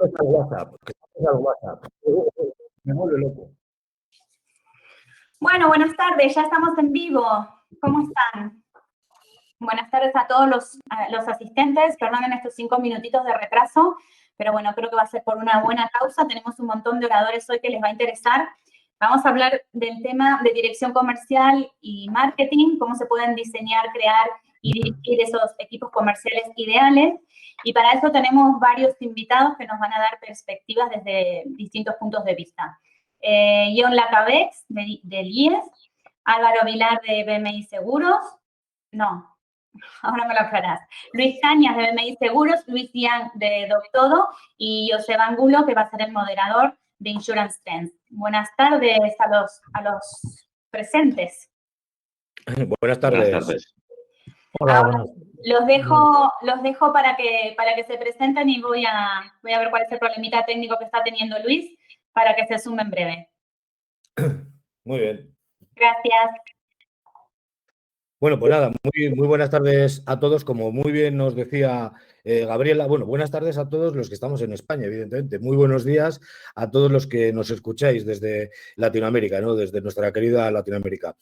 toques al WhatsApp, que toques al WhatsApp. Me vuelve loco. Bueno, buenas tardes, ya estamos en vivo. ¿Cómo están? Buenas tardes a todos los asistentes. Perdonen estos 5 minutitos de retraso, pero bueno, creo que va a ser por una buena causa. Tenemos un montón de oradores hoy que les va a interesar. Vamos a hablar del tema de dirección comercial y marketing, cómo se pueden diseñar, crear y dirigir esos equipos comerciales ideales. Y para eso tenemos varios invitados que nos van a dar perspectivas desde distintos puntos de vista. John Lacabex, del IES, Álvaro Vilar, de BMI Seguros, no, ahora me lo aclarás, Luis Cañas, de BMI Seguros, Luis Yang, de Doctodo, y José Angulo, que va a ser el moderador de Insurance Trends. Buenas tardes a los presentes. Buenas tardes. Buenas tardes. Hola, ahora, los dejo para que se presenten y voy a ver cuál es el problemita técnico que está teniendo Luis para que se sume en breve. Muy bien. Gracias. Bueno, pues nada, muy buenas tardes a todos. Como muy bien nos decía Gabriela, bueno, buenas tardes a todos los que estamos en España, evidentemente. Muy buenos días a todos los que nos escucháis desde Latinoamérica, ¿no? Desde nuestra querida Latinoamérica.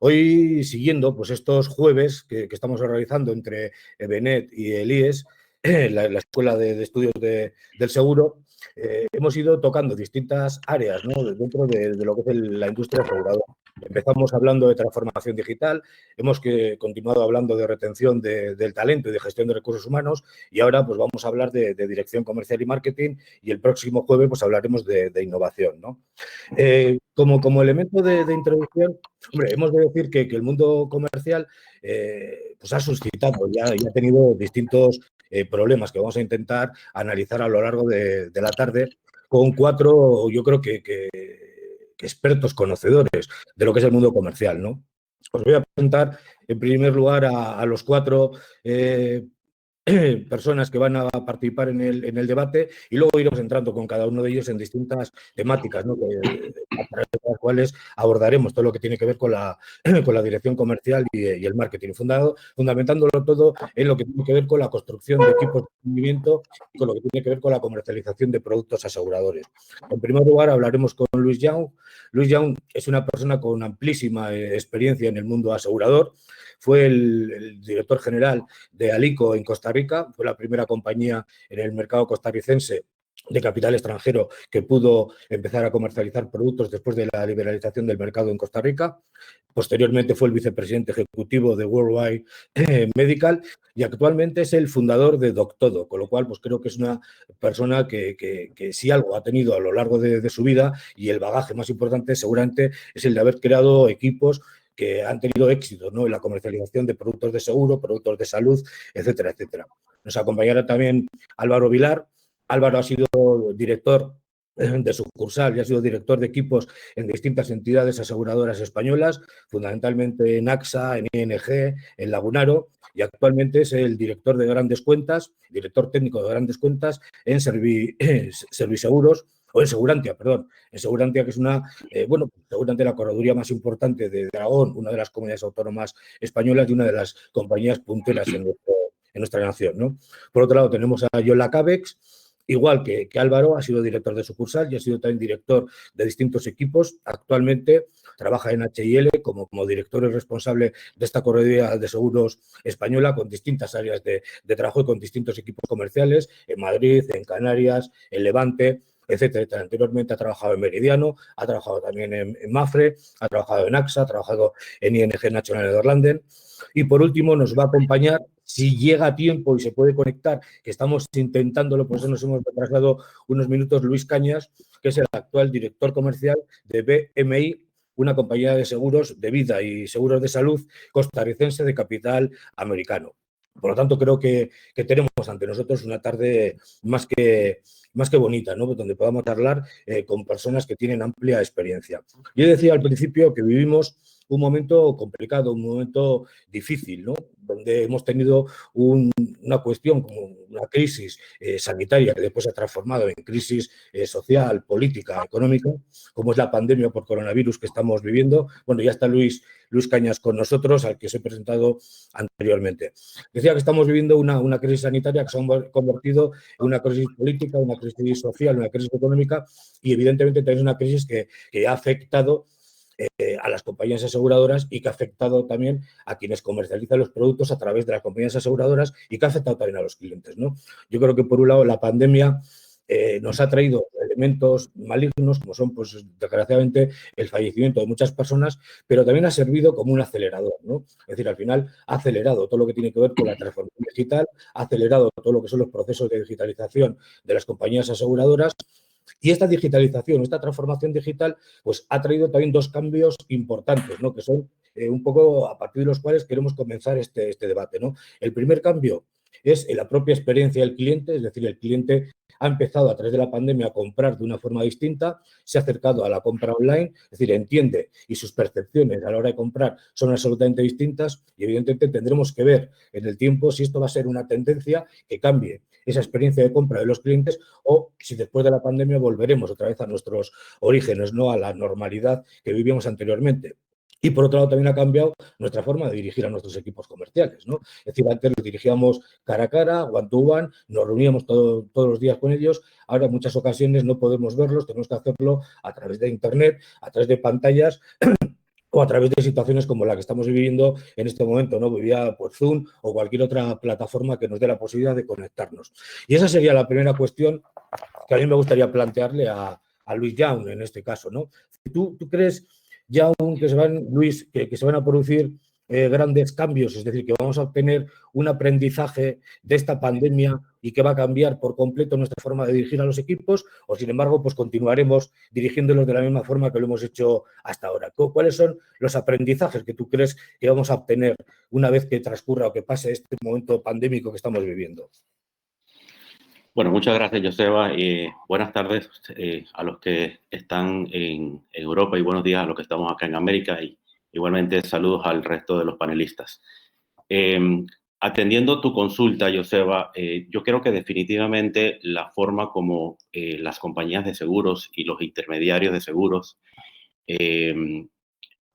Hoy, siguiendo pues estos jueves que estamos realizando entre Benet y el IES, la Escuela de Estudios del Seguro, hemos ido tocando distintas áreas, ¿no? Dentro de lo que es la industria aseguradora. Empezamos hablando de transformación digital, hemos continuado hablando de retención del talento y de gestión de recursos humanos, y ahora pues vamos a hablar de dirección comercial y marketing, y el próximo jueves pues hablaremos de innovación, ¿no? Como elemento de introducción, hombre, hemos de decir que el mundo comercial pues ha suscitado, ya ha tenido distintos problemas que vamos a intentar analizar a lo largo de la tarde con 4, yo creo que expertos conocedores de lo que es el mundo comercial, ¿no? Os voy a presentar en primer lugar a los 4 personas que van a participar en el debate, y luego iremos entrando con cada uno de ellos en distintas temáticas, ¿no? A través de las cuales abordaremos todo lo que tiene que ver con la dirección comercial y el marketing, fundamentándolo todo en lo que tiene que ver con la construcción de equipos de rendimiento y con lo que tiene que ver con la comercialización de productos aseguradores. En primer lugar hablaremos con Luis Young. Luis Young es una persona con amplísima experiencia en el mundo asegurador. Fue el director general de Alico en Costa Rica, fue la primera compañía en el mercado costarricense de capital extranjero que pudo empezar a comercializar productos después de la liberalización del mercado en Costa Rica. Posteriormente fue el vicepresidente ejecutivo de Worldwide Medical y actualmente es el fundador de Doctodo, con lo cual pues creo que es una persona que si algo ha tenido a lo largo de su vida, y el bagaje más importante seguramente es el de haber creado equipos que han tenido éxito, ¿no? En la comercialización de productos de seguro, productos de salud, etcétera, etcétera. Nos acompañará también Álvaro Vilar. Álvaro ha sido director de sucursal y ha sido director de equipos en distintas entidades aseguradoras españolas, fundamentalmente en AXA, en ING, en Lagunaro, y actualmente es el director de grandes cuentas, director técnico de grandes cuentas en Serviseguros, o en Segurantia, perdón, en Segurantia, que es seguramente la correduría más importante de Aragón, una de las comunidades autónomas españolas y una de las compañías punteras en nuestra nación, ¿no? Por otro lado, tenemos a John Lacabex. Igual que Álvaro, ha sido director de sucursal y ha sido también director de distintos equipos. Actualmente trabaja en HIL como director y responsable de esta correduría de seguros española, con distintas áreas de trabajo y con distintos equipos comerciales en Madrid, en Canarias, en Levante, etcétera. Anteriormente ha trabajado en Meridiano, ha trabajado también en Mafre, ha trabajado en AXA, ha trabajado en ING National Nederlanden. Y por último nos va a acompañar, si llega a tiempo y se puede conectar, que estamos intentándolo, por eso nos hemos retrasado unos minutos, Luis Cañas, que es el actual director comercial de BMI, una compañía de seguros de vida y seguros de salud costarricense de capital americano. Por lo tanto, creo que tenemos ante nosotros una tarde más que bonita, ¿no? Donde podamos hablar con personas que tienen amplia experiencia. Yo decía al principio que vivimos un momento complicado, un momento difícil, ¿no? Donde hemos tenido una cuestión como una crisis sanitaria que después se ha transformado en crisis social, política, económica, como es la pandemia por coronavirus que estamos viviendo. Bueno, ya está Luis Cañas con nosotros, al que os he presentado anteriormente. Decía que estamos viviendo una crisis sanitaria que se ha convertido en una crisis política, una crisis social, una crisis económica y evidentemente también una crisis que ha afectado a las compañías aseguradoras y que ha afectado también a quienes comercializan los productos a través de las compañías aseguradoras y que ha afectado también a los clientes, ¿no? Yo creo que por un lado la pandemia nos ha traído elementos malignos, como son, pues, desgraciadamente, el fallecimiento de muchas personas, pero también ha servido como un acelerador, ¿no? Es decir, al final ha acelerado todo lo que tiene que ver con la transformación digital, ha acelerado todo lo que son los procesos de digitalización de las compañías aseguradoras. Y esta digitalización, esta transformación digital, pues ha traído también dos cambios importantes, ¿no? Que son un poco a partir de los cuales queremos comenzar este debate, ¿no? El primer cambio es en la propia experiencia del cliente, es decir, el cliente ha empezado a través de la pandemia a comprar de una forma distinta, se ha acercado a la compra online, es decir, entiende y sus percepciones a la hora de comprar son absolutamente distintas y evidentemente tendremos que ver en el tiempo si esto va a ser una tendencia que cambie esa experiencia de compra de los clientes o si después de la pandemia volveremos otra vez a nuestros orígenes, no a la normalidad que vivíamos anteriormente. Y por otro lado también ha cambiado nuestra forma de dirigir a nuestros equipos comerciales, ¿no? Es decir, antes los dirigíamos cara a cara, one to one, nos reuníamos todos los días con ellos, ahora en muchas ocasiones no podemos verlos, tenemos que hacerlo a través de internet, a través de pantallas o a través de situaciones como la que estamos viviendo en este momento, ¿no? Vía por Zoom o cualquier otra plataforma que nos dé la posibilidad de conectarnos. Y esa sería la primera cuestión que a mí me gustaría plantearle a Luis Young en este caso, ¿no? ¿Tú crees, Young, Luis, que se van a producir grandes cambios? Es decir, que vamos a obtener un aprendizaje de esta pandemia y que va a cambiar por completo nuestra forma de dirigir a los equipos, o sin embargo, pues continuaremos dirigiéndolos de la misma forma que lo hemos hecho hasta ahora. ¿Cuáles son los aprendizajes que tú crees que vamos a obtener una vez que transcurra o que pase este momento pandémico que estamos viviendo? Bueno, muchas gracias, Joseba. Buenas tardes a los que están en Europa y buenos días a los que estamos acá en América y igualmente saludos al resto de los panelistas. Atendiendo tu consulta, Joseba, yo creo que definitivamente la forma como las compañías de seguros y los intermediarios de seguros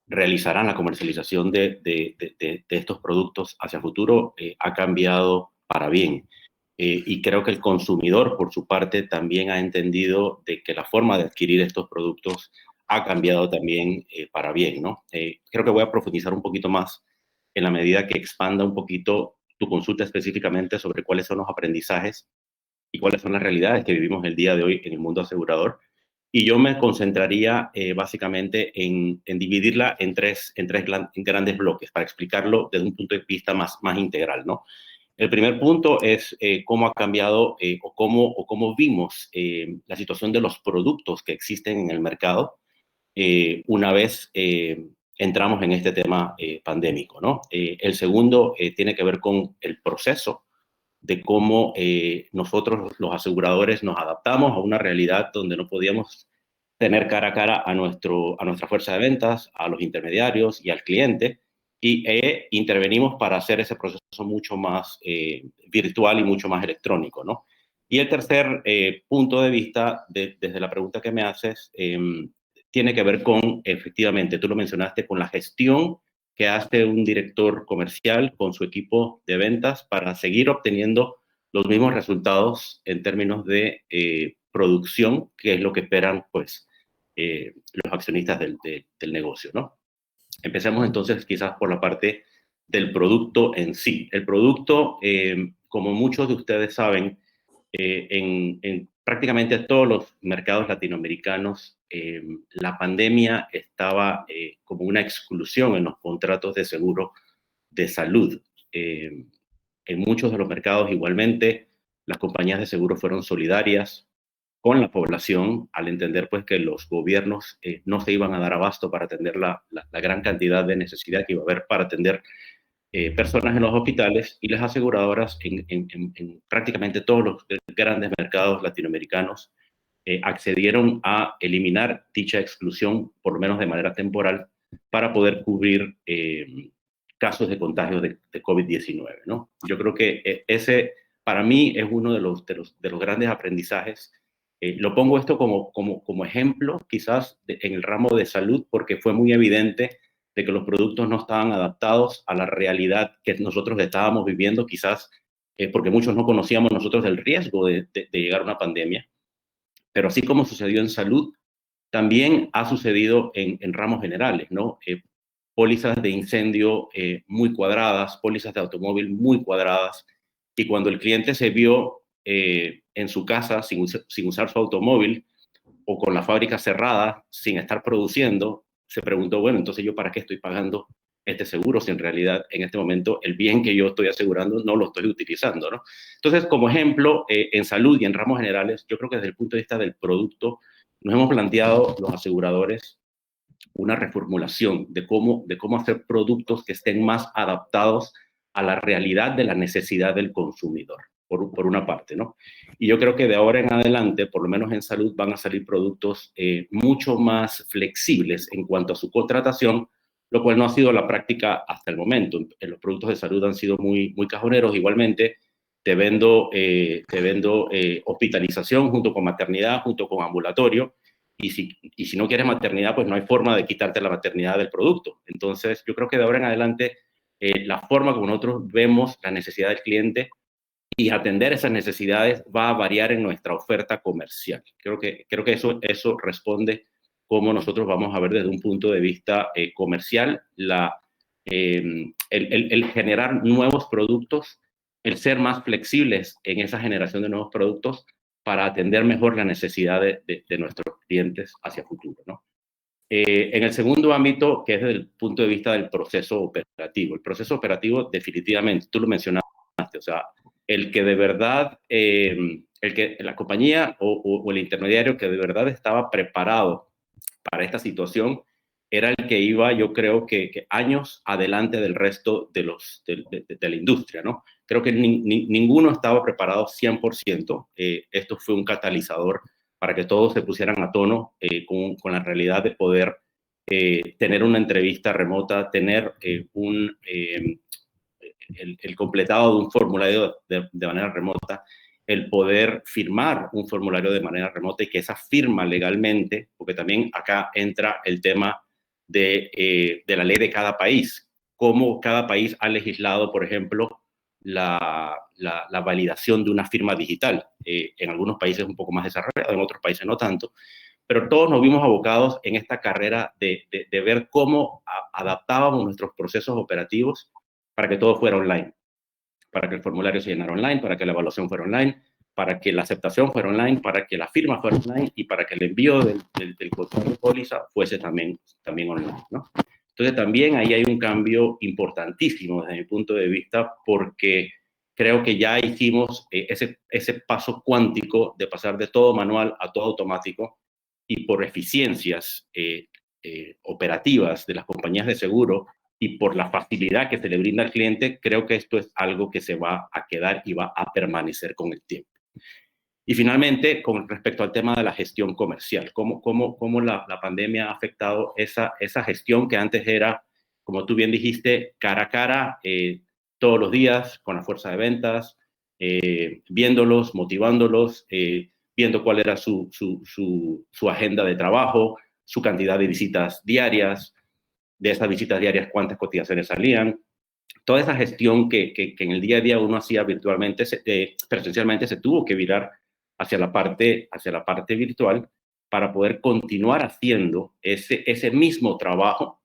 realizarán la comercialización de estos productos hacia el futuro ha cambiado para bien. Y creo que el consumidor, por su parte, también ha entendido de que la forma de adquirir estos productos ha cambiado también para bien, ¿no? Creo que voy a profundizar un poquito más en la medida que expanda un poquito tu consulta específicamente sobre cuáles son los aprendizajes y cuáles son las realidades que vivimos el día de hoy en el mundo asegurador. Y yo me concentraría básicamente en dividirla en tres grandes bloques para explicarlo desde un punto de vista más integral, ¿no? El primer punto es cómo ha cambiado o cómo vimos la situación de los productos que existen en el mercado una vez entramos en este tema pandémico, ¿no? El segundo tiene que ver con el proceso de cómo nosotros, los aseguradores, nos adaptamos a una realidad donde no podíamos tener cara a cara a nuestra fuerza de ventas, a los intermediarios y al cliente, y intervenimos para hacer ese proceso mucho más virtual y mucho más electrónico, ¿no? Y el tercer punto de vista, desde la pregunta que me haces, tiene que ver con, efectivamente, tú lo mencionaste, con la gestión que hace un director comercial con su equipo de ventas para seguir obteniendo los mismos resultados en términos de producción, que es lo que esperan, pues, los accionistas del negocio, ¿no? Empecemos entonces quizás por la parte del producto en sí. El producto, como muchos de ustedes saben, en prácticamente todos los mercados latinoamericanos, la pandemia estaba como una exclusión en los contratos de seguro de salud. En muchos de los mercados igualmente, las compañías de seguro fueron solidarias con la población al entender pues que los gobiernos no se iban a dar abasto para atender la gran cantidad de necesidad que iba a haber para atender personas en los hospitales, y las aseguradoras en prácticamente todos los grandes mercados latinoamericanos accedieron a eliminar dicha exclusión, por lo menos de manera temporal, para poder cubrir casos de contagio de COVID-19, ¿no? Yo creo que ese, para mí, es uno de los grandes aprendizajes. Lo pongo esto como ejemplo, quizás en el ramo de salud, porque fue muy evidente de que los productos no estaban adaptados a la realidad que nosotros estábamos viviendo, quizás porque muchos no conocíamos nosotros el riesgo de llegar a una pandemia. Pero así como sucedió en salud, también ha sucedido en ramos generales, ¿no? Pólizas de incendio muy cuadradas, pólizas de automóvil muy cuadradas, y cuando el cliente se vio en su casa sin usar su automóvil o con la fábrica cerrada, sin estar produciendo, se preguntó, bueno, entonces yo para qué estoy pagando este seguro si en realidad en este momento el bien que yo estoy asegurando no lo estoy utilizando, ¿no? Entonces, como ejemplo, en salud y en ramos generales, yo creo que desde el punto de vista del producto, nos hemos planteado los aseguradores una reformulación de cómo hacer productos que estén más adaptados a la realidad de la necesidad del consumidor, por una parte, ¿no? Y yo creo que de ahora en adelante, por lo menos en salud, van a salir productos mucho más flexibles en cuanto a su contratación, lo cual no ha sido la práctica hasta el momento. Los productos de salud han sido muy cajoneros. Igualmente, te vendo hospitalización junto con maternidad, junto con ambulatorio, y si no quieres maternidad, pues no hay forma de quitarte la maternidad del producto. Entonces, yo creo que de ahora en adelante, la forma como nosotros vemos la necesidad del cliente y atender esas necesidades va a variar en nuestra oferta comercial. Creo que eso responde cómo nosotros vamos a ver desde un punto de vista comercial el generar nuevos productos, el ser más flexibles en esa generación de nuevos productos para atender mejor la necesidad de nuestros clientes hacia futuro, ¿no? En el segundo ámbito, que es desde el punto de vista del proceso operativo. El proceso operativo, definitivamente, tú lo mencionaste, o sea, el que de verdad, la compañía o el intermediario que de verdad estaba preparado para esta situación era el que iba, yo creo que años adelante del resto de la industria, ¿no? Creo que ninguno estaba preparado 100%. Esto fue un catalizador para que todos se pusieran a tono con la realidad de poder tener una entrevista remota, tener el completado de un formulario de manera remota, el poder firmar un formulario de manera remota y que esa firma legalmente, porque también acá entra el tema de la ley de cada país, cómo cada país ha legislado, por ejemplo, la validación de una firma digital. En algunos países un poco más desarrollado, en otros países no tanto, pero todos nos vimos abocados en esta carrera de ver cómo adaptábamos nuestros procesos operativos para que todo fuera online, para que el formulario se llenara online, para que la evaluación fuera online, para que la aceptación fuera online, para que la firma fuera online y para que el envío del contrato de póliza fuese también online, ¿no? Entonces también ahí hay un cambio importantísimo desde mi punto de vista, porque creo que ya hicimos ese paso cuántico de pasar de todo manual a todo automático, y por eficiencias operativas de las compañías de seguro y por la facilidad que se le brinda al cliente, creo que esto es algo que se va a quedar y va a permanecer con el tiempo. Y finalmente, con respecto al tema de la gestión comercial, cómo la pandemia ha afectado esa gestión que antes era, como tú bien dijiste, cara a cara, todos los días, con la fuerza de ventas, viéndolos, motivándolos, viendo cuál era su agenda de trabajo, su cantidad de visitas diarias, de esas visitas diarias cuántas cotizaciones salían. Toda esa gestión que en el día a día uno hacía virtualmente, presencialmente, se tuvo que virar hacia la parte virtual para poder continuar haciendo ese mismo trabajo,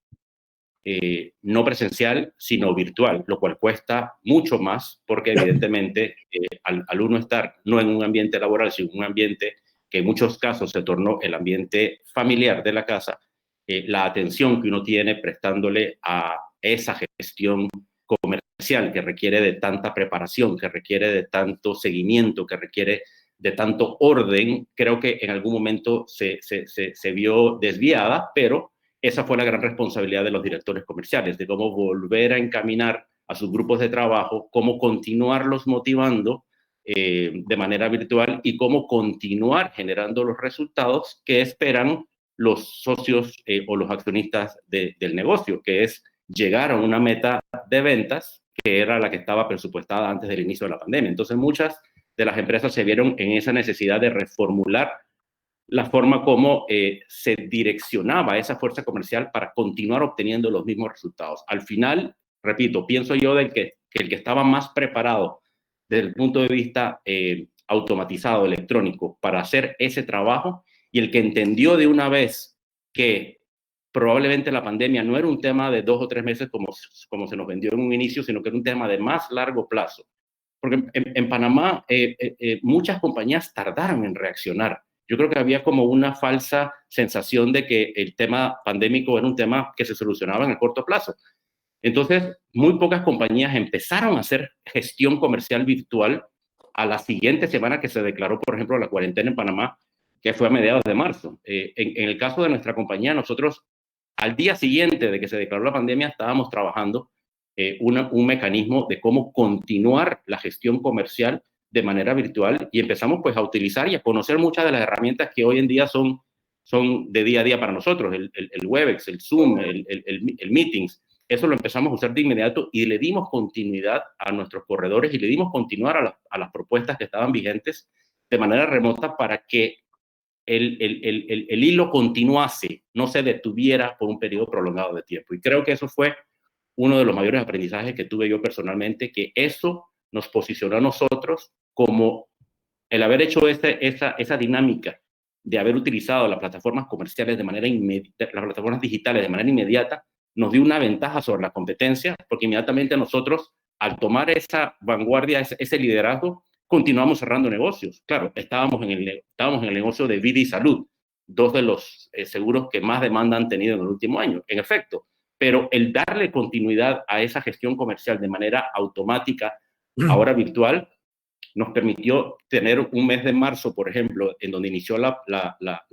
no presencial, sino virtual, lo cual cuesta mucho más porque evidentemente al uno estar no en un ambiente laboral, sino en un ambiente que en muchos casos se tornó el ambiente familiar de la casa, la atención que uno tiene prestándole a esa gestión comercial que requiere de tanta preparación, que requiere de tanto seguimiento, que requiere de tanto orden, creo que en algún momento se vio desviada, pero esa fue la gran responsabilidad de los directores comerciales, de cómo volver a encaminar a sus grupos de trabajo, cómo continuarlos motivando de manera virtual y cómo continuar generando los resultados que esperan los socios o los accionistas del negocio, que es llegar a una meta de ventas que era la que estaba presupuestada antes del inicio de la pandemia. Entonces, muchas de las empresas se vieron en esa necesidad de reformular la forma como se direccionaba esa fuerza comercial para continuar obteniendo los mismos resultados. Al final, repito, pienso yo que el que estaba más preparado desde el punto de vista automatizado, electrónico, para hacer ese trabajo, y el que entendió de una vez que probablemente la pandemia no era un tema de 2 o 3 meses como se nos vendió en un inicio, sino que era un tema de más largo plazo. Porque en Panamá muchas compañías tardaron en reaccionar. Yo creo que había como una falsa sensación de que el tema pandémico era un tema que se solucionaba en el corto plazo. Entonces, muy pocas compañías empezaron a hacer gestión comercial virtual a la siguiente semana que se declaró, por ejemplo, la cuarentena en Panamá, que fue a mediados de marzo. En el caso de nuestra compañía, nosotros al día siguiente de que se declaró la pandemia estábamos trabajando un mecanismo de cómo continuar la gestión comercial de manera virtual, y empezamos pues a utilizar y a conocer muchas de las herramientas que hoy en día son de día a día para nosotros, el Webex, el Zoom, el Meetings. Eso lo empezamos a usar de inmediato y le dimos continuidad a nuestros corredores y le dimos continuar a las propuestas que estaban vigentes de manera remota para que el hilo continuase, no se detuviera por un periodo prolongado de tiempo. Y creo que eso fue uno de los mayores aprendizajes que tuve yo personalmente, que eso nos posicionó a nosotros como el haber hecho esa dinámica de haber utilizado las plataformas comerciales de manera inmediata, las plataformas digitales de manera inmediata, nos dio una ventaja sobre la competencia, porque inmediatamente nosotros, al tomar esa vanguardia, ese liderazgo, continuamos cerrando negocios. Claro, estábamos en el negocio de vida y salud, 2 de los seguros que más demanda han tenido en el último año, en efecto. Pero el darle continuidad a esa gestión comercial de manera automática, ahora virtual, nos permitió tener un mes de marzo, por ejemplo, en donde inició la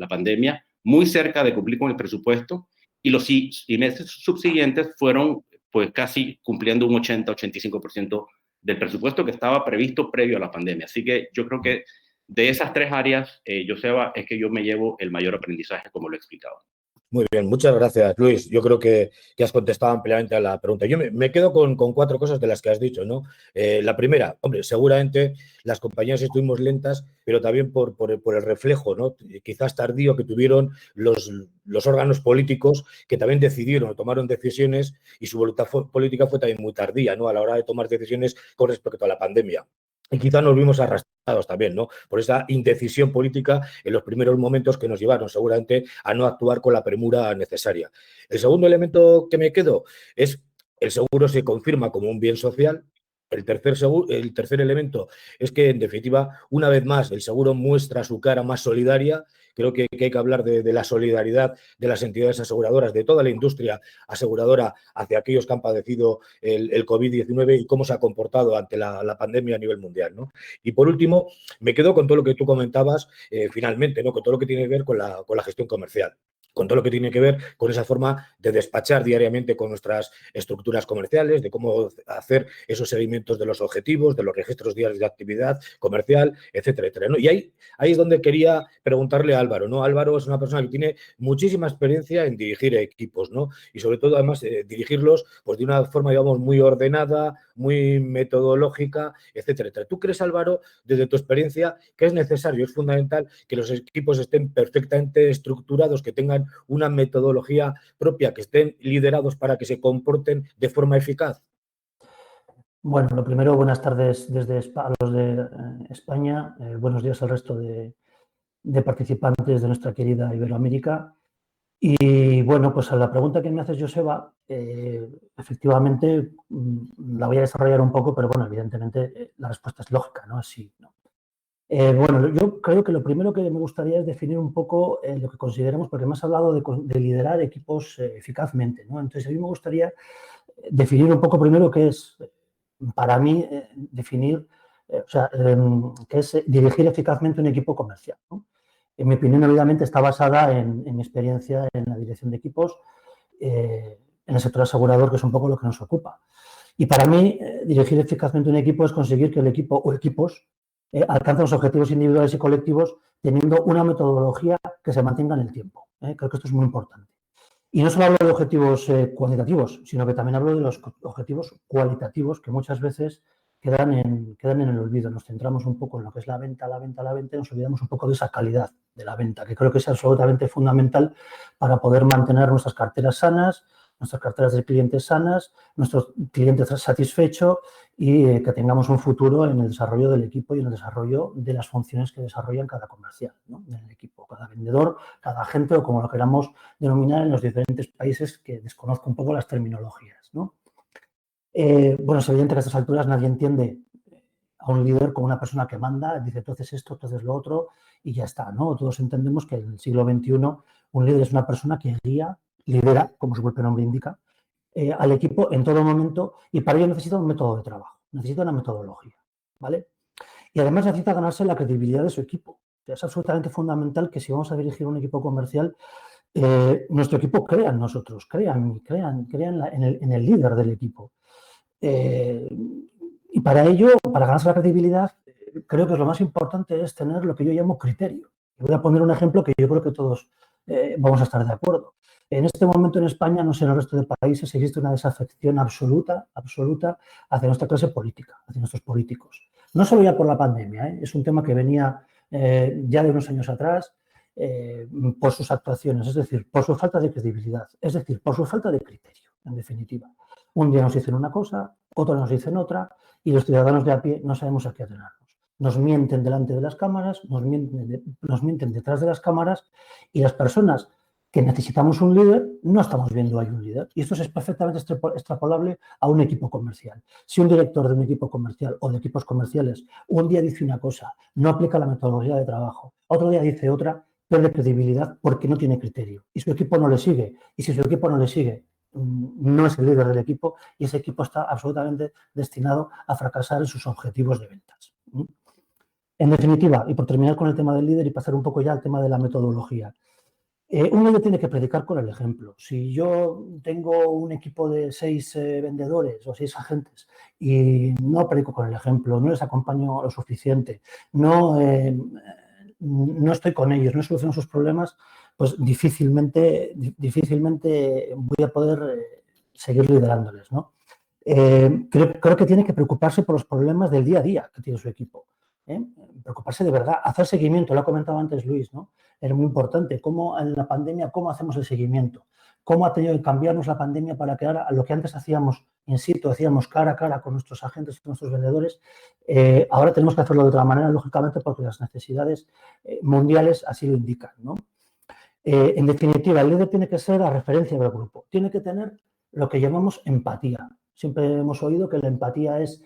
pandemia, muy cerca de cumplir con el presupuesto, y los meses subsiguientes fueron pues casi cumpliendo un 80-85% del presupuesto que estaba previsto previo a la pandemia. Así que yo creo que de esas 3 áreas, Joseba, es que yo me llevo el mayor aprendizaje, como lo he explicado. Muy bien, muchas gracias, Luis. Yo creo que has contestado ampliamente a la pregunta. Yo me quedo con 4 cosas de las que has dicho, ¿no? La primera, hombre, seguramente las compañías estuvimos lentas, pero también por el reflejo, ¿no? Quizás tardío que tuvieron los órganos políticos, que también decidieron o tomaron decisiones, y su voluntad política fue también muy tardía, ¿no? A la hora de tomar decisiones con respecto a la pandemia. Y quizá nos vimos arrastrados también, ¿no? Por esa indecisión política en los primeros momentos que nos llevaron seguramente a no actuar con la premura necesaria. El segundo elemento que me quedo es: el seguro se confirma como un bien social. El tercer elemento es que, en definitiva, una vez más, el seguro muestra su cara más solidaria. Creo que hay que hablar de la solidaridad de las entidades aseguradoras, de toda la industria aseguradora hacia aquellos que han padecido el COVID-19 y cómo se ha comportado ante la pandemia a nivel mundial, ¿no? Y por último, me quedo con todo lo que tú comentabas finalmente, ¿no? Con todo lo que tiene que ver con la gestión comercial, con todo lo que tiene que ver con esa forma de despachar diariamente con nuestras estructuras comerciales, de cómo hacer esos seguimientos de los objetivos, de los registros diarios de actividad comercial, etcétera, etcétera, ¿no? Y ahí es donde quería preguntarle a Álvaro, ¿no? Álvaro es una persona que tiene muchísima experiencia en dirigir equipos, ¿no? Y sobre todo, además, dirigirlos pues de una forma, digamos, muy ordenada, muy metodológica, etcétera, etcétera. ¿Tú crees, Álvaro, desde tu experiencia, que es necesario, es fundamental que los equipos estén perfectamente estructurados, que tengan una metodología propia, que estén liderados para que se comporten de forma eficaz? Bueno, lo primero, buenas tardes desde a los de España, buenos días al resto de participantes de nuestra querida Iberoamérica. Y bueno, pues a la pregunta que me haces, Joseba, efectivamente la voy a desarrollar un poco, pero bueno, evidentemente la respuesta es lógica, ¿no? Sí, ¿no? Bueno, yo creo que lo primero que me gustaría es definir un poco lo que consideramos, porque me has hablado de liderar equipos eficazmente, ¿no? Entonces, a mí me gustaría definir un poco primero qué es, para mí, definir, qué es dirigir eficazmente un equipo comercial, ¿no? En mi opinión, obviamente, está basada en mi experiencia en la dirección de equipos en el sector asegurador, que es un poco lo que nos ocupa. Y para mí, dirigir eficazmente un equipo es conseguir que el equipo o equipos alcancen los objetivos individuales y colectivos teniendo una metodología que se mantenga en el tiempo. Creo que esto es muy importante. Y no solo hablo de objetivos cuantitativos, sino que también hablo de los objetivos cualitativos que muchas veces quedan en el olvido. Nos centramos un poco en lo que es la venta, y nos olvidamos un poco de esa calidad de la venta, que creo que es absolutamente fundamental para poder mantener nuestras carteras sanas, nuestras carteras de clientes sanas, nuestros clientes satisfechos y que tengamos un futuro en el desarrollo del equipo y en el desarrollo de las funciones que desarrollan cada comercial, ¿no? En el equipo, cada vendedor, cada agente o como lo queramos denominar en los diferentes países, que desconozco un poco las terminologías, ¿no? Bueno, es evidente que a estas alturas nadie entiende a un líder como una persona que manda, dice entonces esto, entonces lo otro y ya está, ¿no? Todos entendemos que en el siglo XXI un líder es una persona que lidera, como su propio nombre indica, al equipo en todo momento y para ello necesita un método de trabajo, necesita una metodología, ¿vale? Y además necesita ganarse la credibilidad de su equipo. O sea, es absolutamente fundamental que si vamos a dirigir un equipo comercial, nuestro equipo crea en nosotros, crean en el líder del equipo. Y para ello, para ganarse la credibilidad, creo que lo más importante es tener lo que yo llamo criterio. Y voy a poner un ejemplo que yo creo que todos vamos a estar de acuerdo. En este momento en España, no sé en el resto de países, existe una desafección absoluta hacia nuestra clase política, hacia nuestros políticos. No solo ya por la pandemia, es un tema que venía ya de unos años atrás por sus actuaciones, es decir, por su falta de credibilidad, es decir, por su falta de criterio, en definitiva. Un día nos dicen una cosa, otro nos dicen otra y los ciudadanos de a pie no sabemos a qué atenernos. Nos mienten delante de las cámaras, nos mienten detrás de las cámaras y las personas que necesitamos un líder, no estamos viendo ahí un líder. Y esto es perfectamente extrapolable a un equipo comercial. Si un director de un equipo comercial o de equipos comerciales un día dice una cosa, no aplica la metodología de trabajo, otro día dice otra, pierde credibilidad porque no tiene criterio y su equipo no le sigue. Y si su equipo no le sigue, no es el líder del equipo y ese equipo está absolutamente destinado a fracasar en sus objetivos de ventas. En definitiva, y por terminar con el tema del líder y pasar un poco ya al tema de la metodología, un líder tiene que predicar con el ejemplo. Si yo tengo un equipo de 6 vendedores o 6 agentes y no predico con el ejemplo, no les acompaño lo suficiente, no estoy con ellos, no soluciono sus problemas, pues difícilmente voy a poder seguir liderándoles, ¿no? Creo que tiene que preocuparse por los problemas del día a día que tiene su equipo. Preocuparse de verdad, hacer seguimiento, lo ha comentado antes Luis, ¿no? Era muy importante, cómo en la pandemia, cómo hacemos el seguimiento, cómo ha tenido que cambiarnos la pandemia para que ahora lo que antes hacíamos in situ, hacíamos cara a cara con nuestros agentes y con nuestros vendedores, ahora tenemos que hacerlo de otra manera, lógicamente, porque las necesidades mundiales así lo indican, ¿no? En definitiva, el líder tiene que ser la referencia del grupo, tiene que tener lo que llamamos empatía. Siempre hemos oído que la empatía es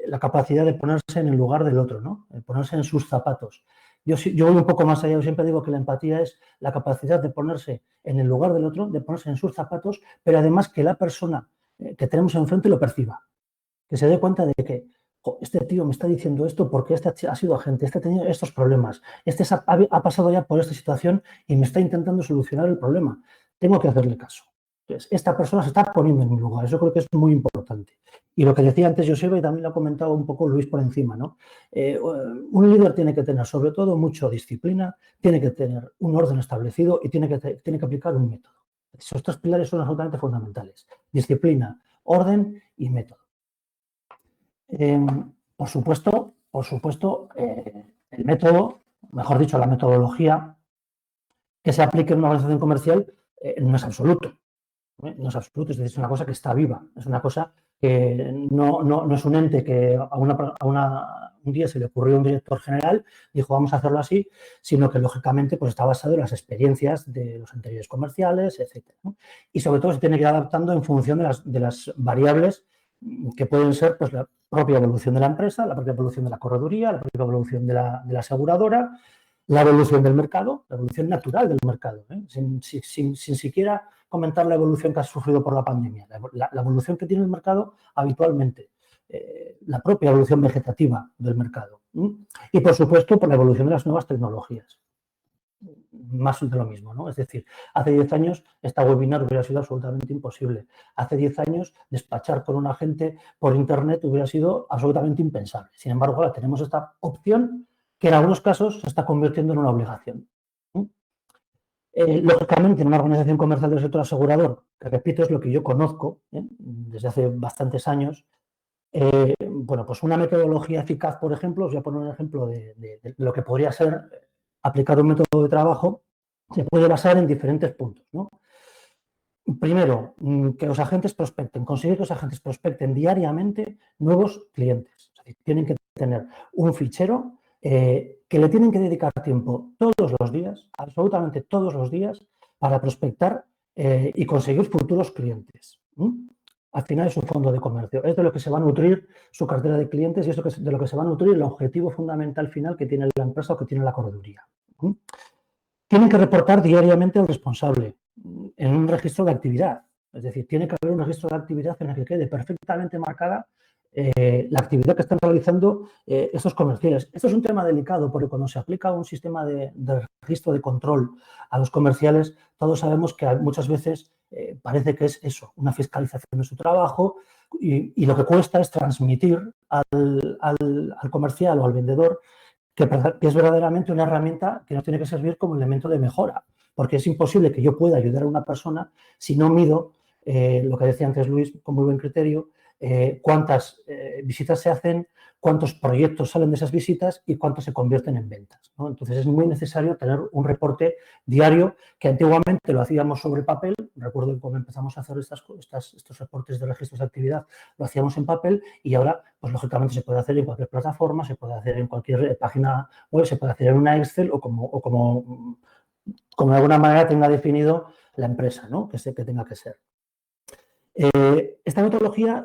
la capacidad de ponerse en el lugar del otro, ¿no? Ponerse en sus zapatos. Yo voy un poco más allá, yo siempre digo que la empatía es la capacidad de ponerse en el lugar del otro, de ponerse en sus zapatos, pero además que la persona que tenemos enfrente lo perciba, que se dé cuenta de que este tío me está diciendo esto porque este ha sido agente, este ha tenido estos problemas, este ha pasado ya por esta situación y me está intentando solucionar el problema. Tengo que hacerle caso. Entonces, esta persona se está poniendo en mi lugar. Eso creo que es muy importante. Y lo que decía antes Joseba, y también lo ha comentado un poco Luis por encima, ¿no? Un líder tiene que tener, sobre todo, mucha disciplina, tiene que tener un orden establecido y tiene que aplicar un método. Esos 3 pilares son absolutamente fundamentales. Disciplina, orden y método. Por supuesto, el método, mejor dicho, la metodología que se aplique en una organización comercial no es absoluto. No es absoluto, es decir, es una cosa que está viva, es una cosa que no es un ente que un día se le ocurrió a un director general, dijo vamos a hacerlo así, sino que lógicamente pues está basado en las experiencias de los anteriores comerciales, etc. ¿no? Y sobre todo se tiene que ir adaptando en función de las variables que pueden ser pues, la propia evolución de la empresa, la propia evolución de la correduría, la propia evolución de la aseguradora, la evolución del mercado, la evolución natural del mercado, sin siquiera comentar la evolución que ha sufrido por la pandemia, la evolución que tiene el mercado habitualmente, la propia evolución vegetativa del mercado y, por supuesto, por la evolución de las nuevas tecnologías. Más de lo mismo, ¿no? Es decir, hace 10 años esta webinar hubiera sido absolutamente imposible. Hace 10 años despachar con un agente por internet hubiera sido absolutamente impensable. Sin embargo, ahora tenemos esta opción que en algunos casos se está convirtiendo en una obligación. Lógicamente, en una organización comercial del sector asegurador, que repito, es lo que yo conozco desde hace bastantes años, bueno, pues una metodología eficaz, por ejemplo, os voy a poner un ejemplo de lo que podría ser aplicar un método de trabajo, se puede basar en diferentes puntos, ¿no? Primero, que los agentes prospecten, conseguir que los agentes prospecten diariamente nuevos clientes. Es decir, tienen que tener un fichero que le tienen que dedicar tiempo todos los días, absolutamente todos los días, para prospectar y conseguir futuros clientes. Al final es un fondo de comercio. Es de lo que se va a nutrir su cartera de clientes y es de lo que se va a nutrir el objetivo fundamental final que tiene la empresa o que tiene la correduría. Tienen que reportar diariamente al responsable en un registro de actividad. Es decir, tiene que haber un registro de actividad en el que quede perfectamente marcada la actividad que están realizando estos comerciales. Esto es un tema delicado porque cuando se aplica un sistema de registro de control a los comerciales, todos sabemos que muchas veces parece que es eso, una fiscalización de su trabajo y lo que cuesta es transmitir al comercial o al vendedor que es verdaderamente una herramienta que nos tiene que servir como elemento de mejora, porque es imposible que yo pueda ayudar a una persona si no mido, lo que decía antes Luis, con muy buen criterio, cuántas visitas se hacen, cuántos proyectos salen de esas visitas y cuántos se convierten en ventas, ¿no? Entonces es muy necesario tener un reporte diario que antiguamente lo hacíamos sobre papel. Recuerdo que cuando empezamos a hacer estos reportes de registros de actividad lo hacíamos en papel y ahora, pues lógicamente se puede hacer en cualquier plataforma, se puede hacer en cualquier página web, se puede hacer en una Excel o como de alguna manera tenga definido la empresa, ¿no? Que tenga que ser. Esta metodología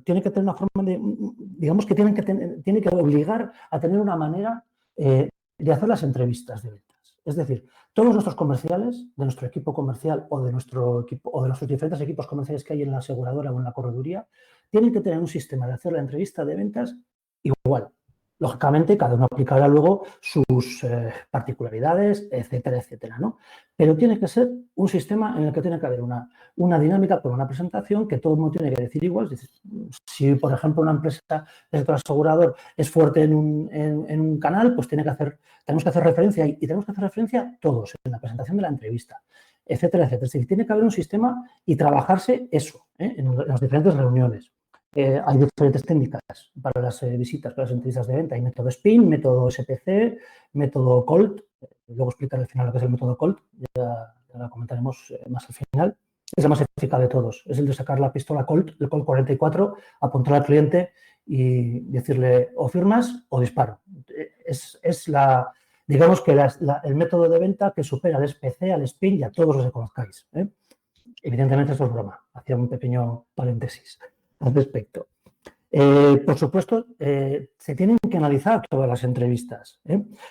tiene que tener una forma de, digamos que tiene que obligar a tener una manera de hacer las entrevistas de ventas. Es decir, todos nuestros comerciales, de nuestro equipo comercial o de nuestro equipo o de los diferentes equipos comerciales que hay en la aseguradora o en la correduría, tienen que tener un sistema de hacer la entrevista de ventas igual. Lógicamente, cada uno aplicará luego sus particularidades, etcétera, etcétera, ¿no? Pero tiene que ser un sistema en el que tiene que haber una dinámica con una presentación que todo el mundo tiene que decir igual. Si, por ejemplo, una empresa del sector asegurador es fuerte en un canal, pues tenemos que hacer referencia y tenemos que hacer referencia todos en la presentación de la entrevista, etcétera, etcétera. Es decir, tiene que haber un sistema y trabajarse eso en las diferentes reuniones. Hay diferentes técnicas para las visitas, para las entrevistas de venta. Hay método SPIN, método SPC, método COLT. Luego explicaré al final lo que es el método COLT. Ya lo comentaremos más al final. Es el más eficaz de todos. Es el de sacar la pistola COLT, el COLT 44, apuntar al cliente y decirle o firmas o disparo. Digamos que el método de venta que supera al SPC, al SPIN y a todos los que conozcáis. Evidentemente esto es broma. Hacía un pequeño paréntesis al respecto. Por supuesto, se tienen que analizar todas las entrevistas.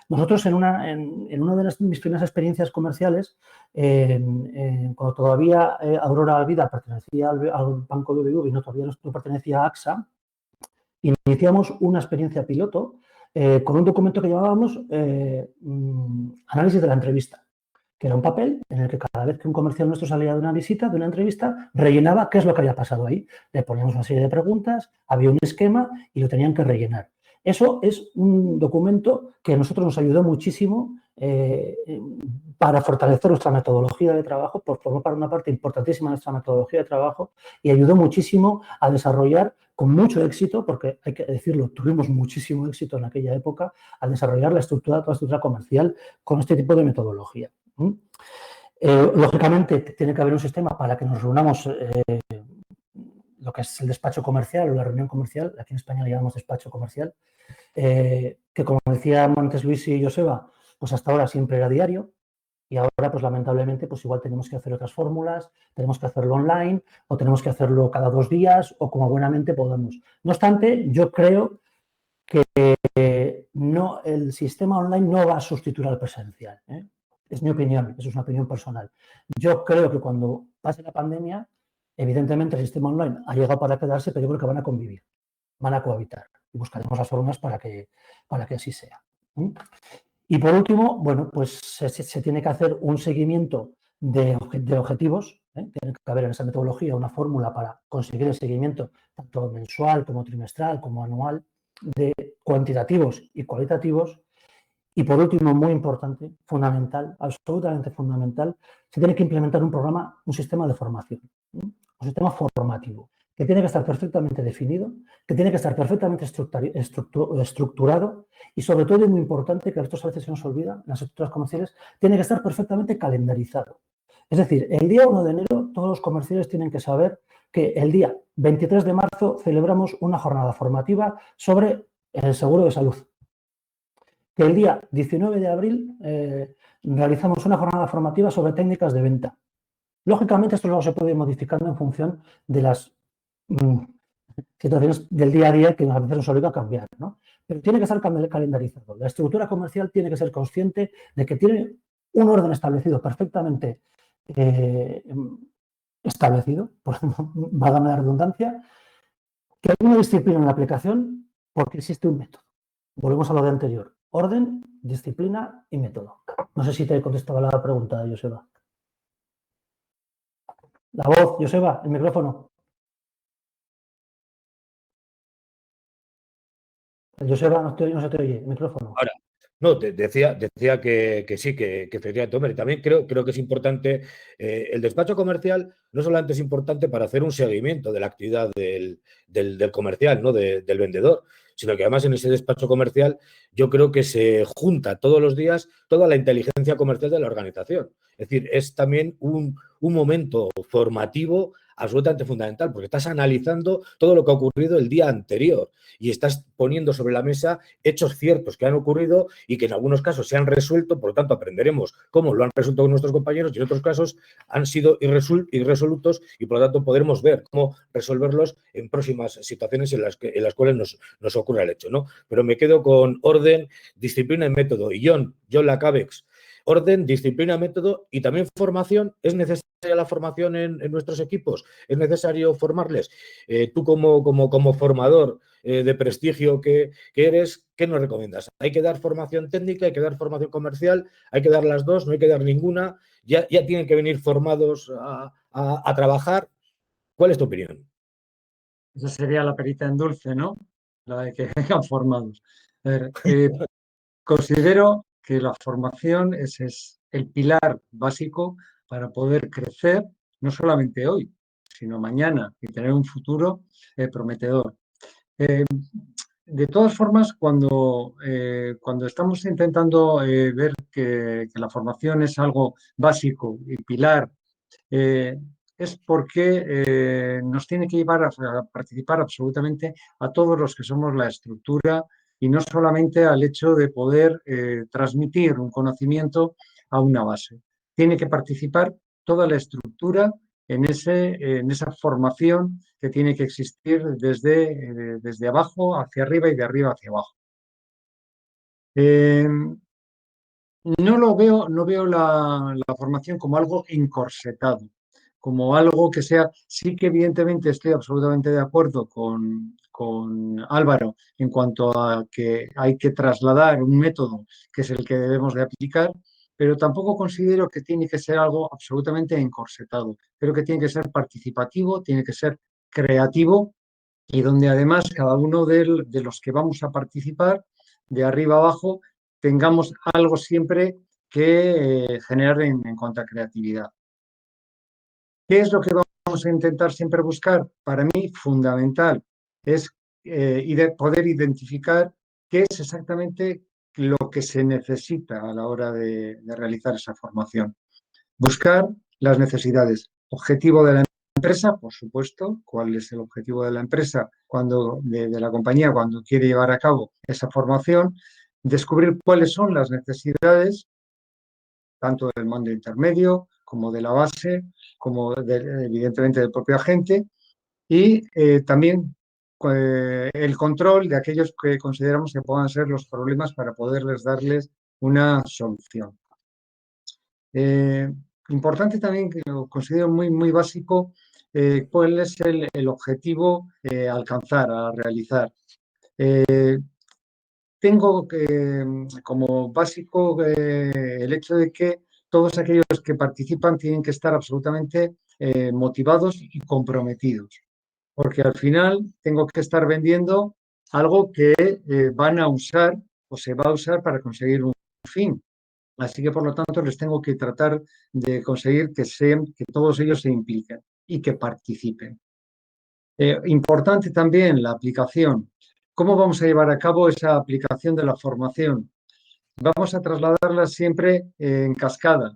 Nosotros en una de mis primeras experiencias comerciales, cuando todavía Aurora Vida pertenecía al Banco BBV y todavía no pertenecía a AXA, iniciamos una experiencia piloto con un documento que llamábamos análisis de la entrevista, que era un papel en el que cada vez que un comercial nuestro salía de una visita, de una entrevista, rellenaba qué es lo que había pasado ahí. Le poníamos una serie de preguntas, había un esquema y lo tenían que rellenar. Eso es un documento que a nosotros nos ayudó muchísimo para fortalecer nuestra metodología de trabajo, formó para una parte importantísima de nuestra metodología de trabajo y ayudó muchísimo a desarrollar con mucho éxito, porque hay que decirlo, tuvimos muchísimo éxito en aquella época, al desarrollar toda la estructura comercial con este tipo de metodología. Lógicamente, tiene que haber un sistema para que nos reunamos lo que es el despacho comercial o la reunión comercial, aquí en España le llamamos despacho comercial, que como decía antes Luis y Joseba, pues hasta ahora siempre era diario y ahora pues lamentablemente pues igual tenemos que hacer otras fórmulas, tenemos que hacerlo online o tenemos que hacerlo cada 2 días o como buenamente podamos. No obstante, yo creo que el sistema online no va a sustituir al presencial. Es mi opinión, eso es una opinión personal. Yo creo que cuando pase la pandemia, evidentemente el sistema online ha llegado para quedarse, pero yo creo que van a convivir, van a cohabitar y buscaremos las formas para que así sea. Y por último, bueno, pues se tiene que hacer un seguimiento de objetivos. Tiene que haber en esa metodología una fórmula para conseguir el seguimiento tanto mensual como trimestral como anual de cuantitativos y cualitativos. Y por último, muy importante, fundamental, absolutamente fundamental, se tiene que implementar un programa, un sistema de formación, un sistema formativo, que tiene que estar perfectamente definido, que tiene que estar perfectamente estructurado y, sobre todo, y muy importante, que esto a veces se nos olvida, en las estructuras comerciales, tiene que estar perfectamente calendarizado. Es decir, el día 1 de enero todos los comerciales tienen que saber que el día 23 de marzo celebramos una jornada formativa sobre el seguro de salud. Que el día 19 de abril realizamos una jornada formativa sobre técnicas de venta. Lógicamente, esto luego se puede ir modificando en función de las situaciones del día a día que a veces nos obliga a cambiar, ¿no? Pero tiene que estar calendarizado. La estructura comercial tiene que ser consciente de que tiene un orden establecido perfectamente establecido, por válgame la redundancia, que hay una disciplina en la aplicación porque existe un método. Volvemos a lo de anterior. Orden, disciplina y método. No sé si te he contestado la pregunta, Joseba. La voz, Joseba, el micrófono. Joseba, no se te oye, el micrófono. Ahora, no, decía que sí, que efectivamente, hombre, también creo que es importante, el despacho comercial no solamente es importante para hacer un seguimiento de la actividad del comercial, ¿no? Del vendedor, sino que además en ese despacho comercial yo creo que se junta todos los días toda la inteligencia comercial de la organización. Es decir, es también un momento formativo absolutamente fundamental, porque estás analizando todo lo que ha ocurrido el día anterior y estás poniendo sobre la mesa hechos ciertos que han ocurrido y que en algunos casos se han resuelto, por lo tanto aprenderemos cómo lo han resuelto nuestros compañeros y en otros casos han sido irresolutos y por lo tanto podremos ver cómo resolverlos en próximas situaciones en las cuales nos ocurra el hecho, ¿no? Pero me quedo con orden, disciplina y método. Y John Lacabex, orden, disciplina, método y también formación. ¿Es necesaria la formación en nuestros equipos? ¿Es necesario formarles? Tú como formador de prestigio que eres, ¿qué nos recomiendas? ¿Hay que dar formación técnica? ¿Hay que dar formación comercial? ¿Hay que dar las dos? ¿No hay que dar ninguna? ¿Ya tienen que venir formados a trabajar? ¿Cuál es tu opinión? Esa sería la perita en dulce, ¿no? La de que vengan formados. A ver, considero que la formación es el pilar básico para poder crecer, no solamente hoy, sino mañana y tener un futuro prometedor. De todas formas, cuando estamos intentando ver que la formación es algo básico y pilar, es porque nos tiene que llevar a participar absolutamente a todos los que somos la estructura y no solamente al hecho de poder transmitir un conocimiento a una base. Tiene que participar toda la estructura en esa formación que tiene que existir desde abajo hacia arriba y de arriba hacia abajo. No veo la formación como algo encorsetado, como algo que sea, sí que evidentemente estoy absolutamente de acuerdo con Álvaro en cuanto a que hay que trasladar un método que es el que debemos de aplicar, pero tampoco considero que tiene que ser algo absolutamente encorsetado. Creo que tiene que ser participativo, tiene que ser creativo y donde además cada uno de los que vamos a participar, de arriba abajo, tengamos algo siempre que generar en cuanto a creatividad. ¿Qué es lo que vamos a intentar siempre buscar? Para mí, fundamental es poder identificar qué es exactamente lo que se necesita a la hora de realizar esa formación. Buscar las necesidades. Objetivo de la empresa, por supuesto, cuál es el objetivo de la empresa de la compañía cuando quiere llevar a cabo esa formación, descubrir cuáles son las necesidades tanto del mando intermedio como de la base, como evidentemente del propio agente y también el control de aquellos que consideramos que puedan ser los problemas para poderles darles una solución. Importante también, que lo considero muy básico, cuál es el objetivo a alcanzar, a realizar. Tengo como básico el hecho de que todos aquellos que participan tienen que estar absolutamente motivados y comprometidos, porque al final tengo que estar vendiendo algo que van a usar o se va a usar para conseguir un fin. Así que, por lo tanto, les tengo que tratar de conseguir que todos ellos se impliquen y que participen. Importante también la aplicación. ¿Cómo vamos a llevar a cabo esa aplicación de la formación? Vamos a trasladarla siempre en cascada.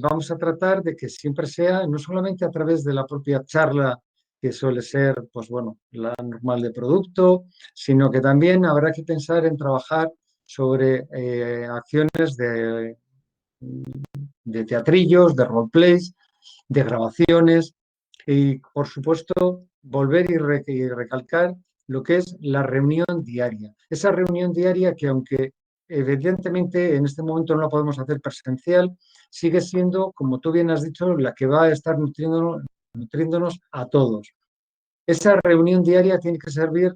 Vamos a tratar de que siempre sea, no solamente a través de la propia charla, que suele ser, pues bueno, la normal de producto, sino que también habrá que pensar en trabajar sobre acciones de teatrillos, de roleplays, de grabaciones y, por supuesto, volver y recalcar lo que es la reunión diaria. Esa reunión diaria que, aunque evidentemente en este momento no la podemos hacer presencial, sigue siendo, como tú bien has dicho, la que va a estar nutriéndonos a todos. Esa reunión diaria tiene que servir.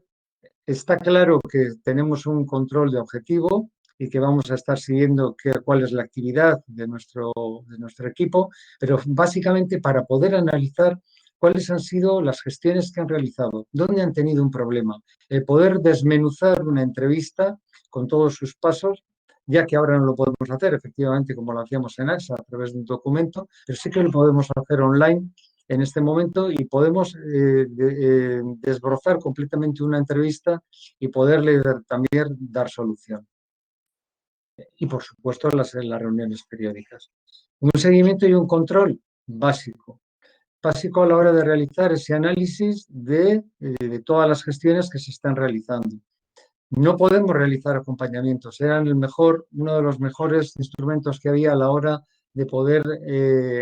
Está claro que tenemos un control de objetivo y que vamos a estar siguiendo cuál es la actividad de nuestro equipo, pero básicamente para poder analizar cuáles han sido las gestiones que han realizado, dónde han tenido un problema, poder desmenuzar una entrevista con todos sus pasos, ya que ahora no lo podemos hacer efectivamente como lo hacíamos en AXA a través de un documento, pero sí que lo podemos hacer online en este momento y podemos desbrozar completamente una entrevista y poderle también dar solución. Y, por supuesto, las reuniones periódicas. Un seguimiento y un control básico. Básico a la hora de realizar ese análisis de todas las gestiones que se están realizando. No podemos realizar acompañamientos. Eran uno de los mejores instrumentos que había a la hora de poder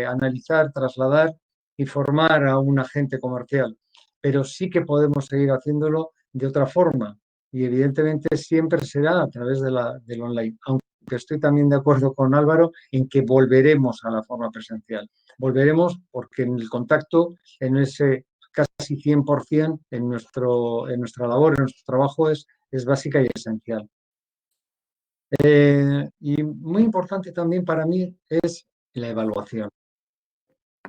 analizar, trasladar y formar a un agente comercial. Pero sí que podemos seguir haciéndolo de otra forma y evidentemente siempre será a través del online. Aunque estoy también de acuerdo con Álvaro en que volveremos a la forma presencial. Volveremos porque en el contacto, en ese casi 100% en nuestra labor, en nuestro trabajo es básica y esencial. Y muy importante también para mí es la evaluación.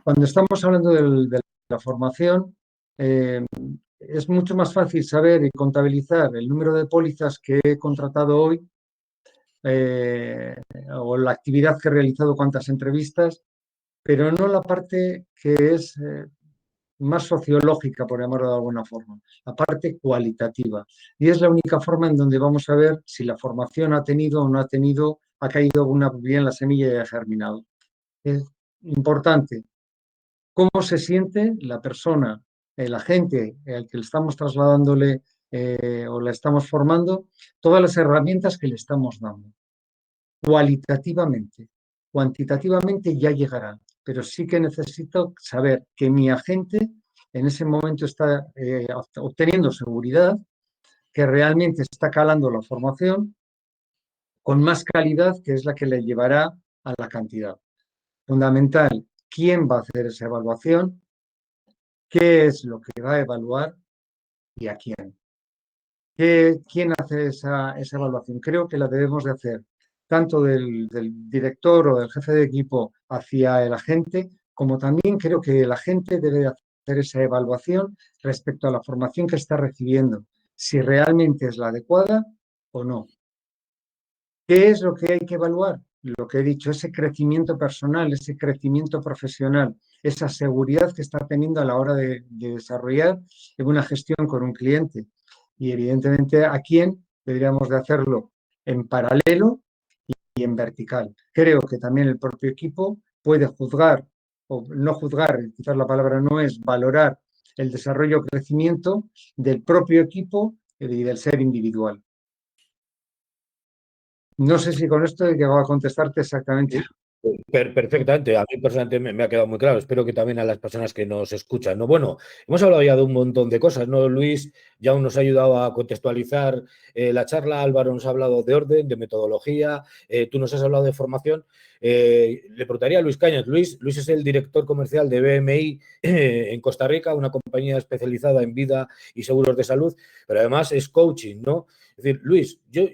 Cuando estamos hablando de la formación, es mucho más fácil saber y contabilizar el número de pólizas que he contratado hoy o la actividad que he realizado, cuántas entrevistas, pero no la parte que es más sociológica, por llamarlo de alguna forma, la parte cualitativa. Y es la única forma en donde vamos a ver si la formación ha tenido o no ha tenido, ha caído bien la semilla y ha germinado. Es importante cómo se siente la persona, el agente al que le estamos trasladándole o la estamos formando, todas las herramientas que le estamos dando. Cualitativamente, cuantitativamente ya llegará, pero sí que necesito saber que mi agente en ese momento está obteniendo seguridad, que realmente está calando la formación con más calidad, que es la que le llevará a la cantidad. Fundamental, ¿quién va a hacer esa evaluación? ¿Qué es lo que va a evaluar y a quién? ¿Quién hace esa evaluación? Creo que la debemos de hacer tanto del director o del jefe de equipo hacia el agente, como también creo que el agente debe hacer esa evaluación respecto a la formación que está recibiendo, si realmente es la adecuada o no. ¿Qué es lo que hay que evaluar? Lo que he dicho, ese crecimiento personal, ese crecimiento profesional, esa seguridad que está teniendo a la hora de desarrollar una gestión con un cliente. Y evidentemente a quién deberíamos de hacerlo en paralelo y en vertical. Creo que también el propio equipo puede juzgar, o no juzgar, quizás la palabra no es valorar el desarrollo o crecimiento del propio equipo y del ser individual. No sé si con esto he llegado a contestarte exactamente. Perfectamente, a mí personalmente me ha quedado muy claro, espero que también a las personas que nos escuchan, ¿no? Bueno, hemos hablado ya de un montón de cosas, ¿no? Luis ya nos ha ayudado a contextualizar la charla, Álvaro nos ha hablado de orden, de metodología, tú nos has hablado de formación. Le preguntaría a Luis Cañas. Luis es el director comercial de BMI en Costa Rica, una compañía especializada en vida y seguros de salud, pero además es coaching, ¿no? Es decir, Luis, yo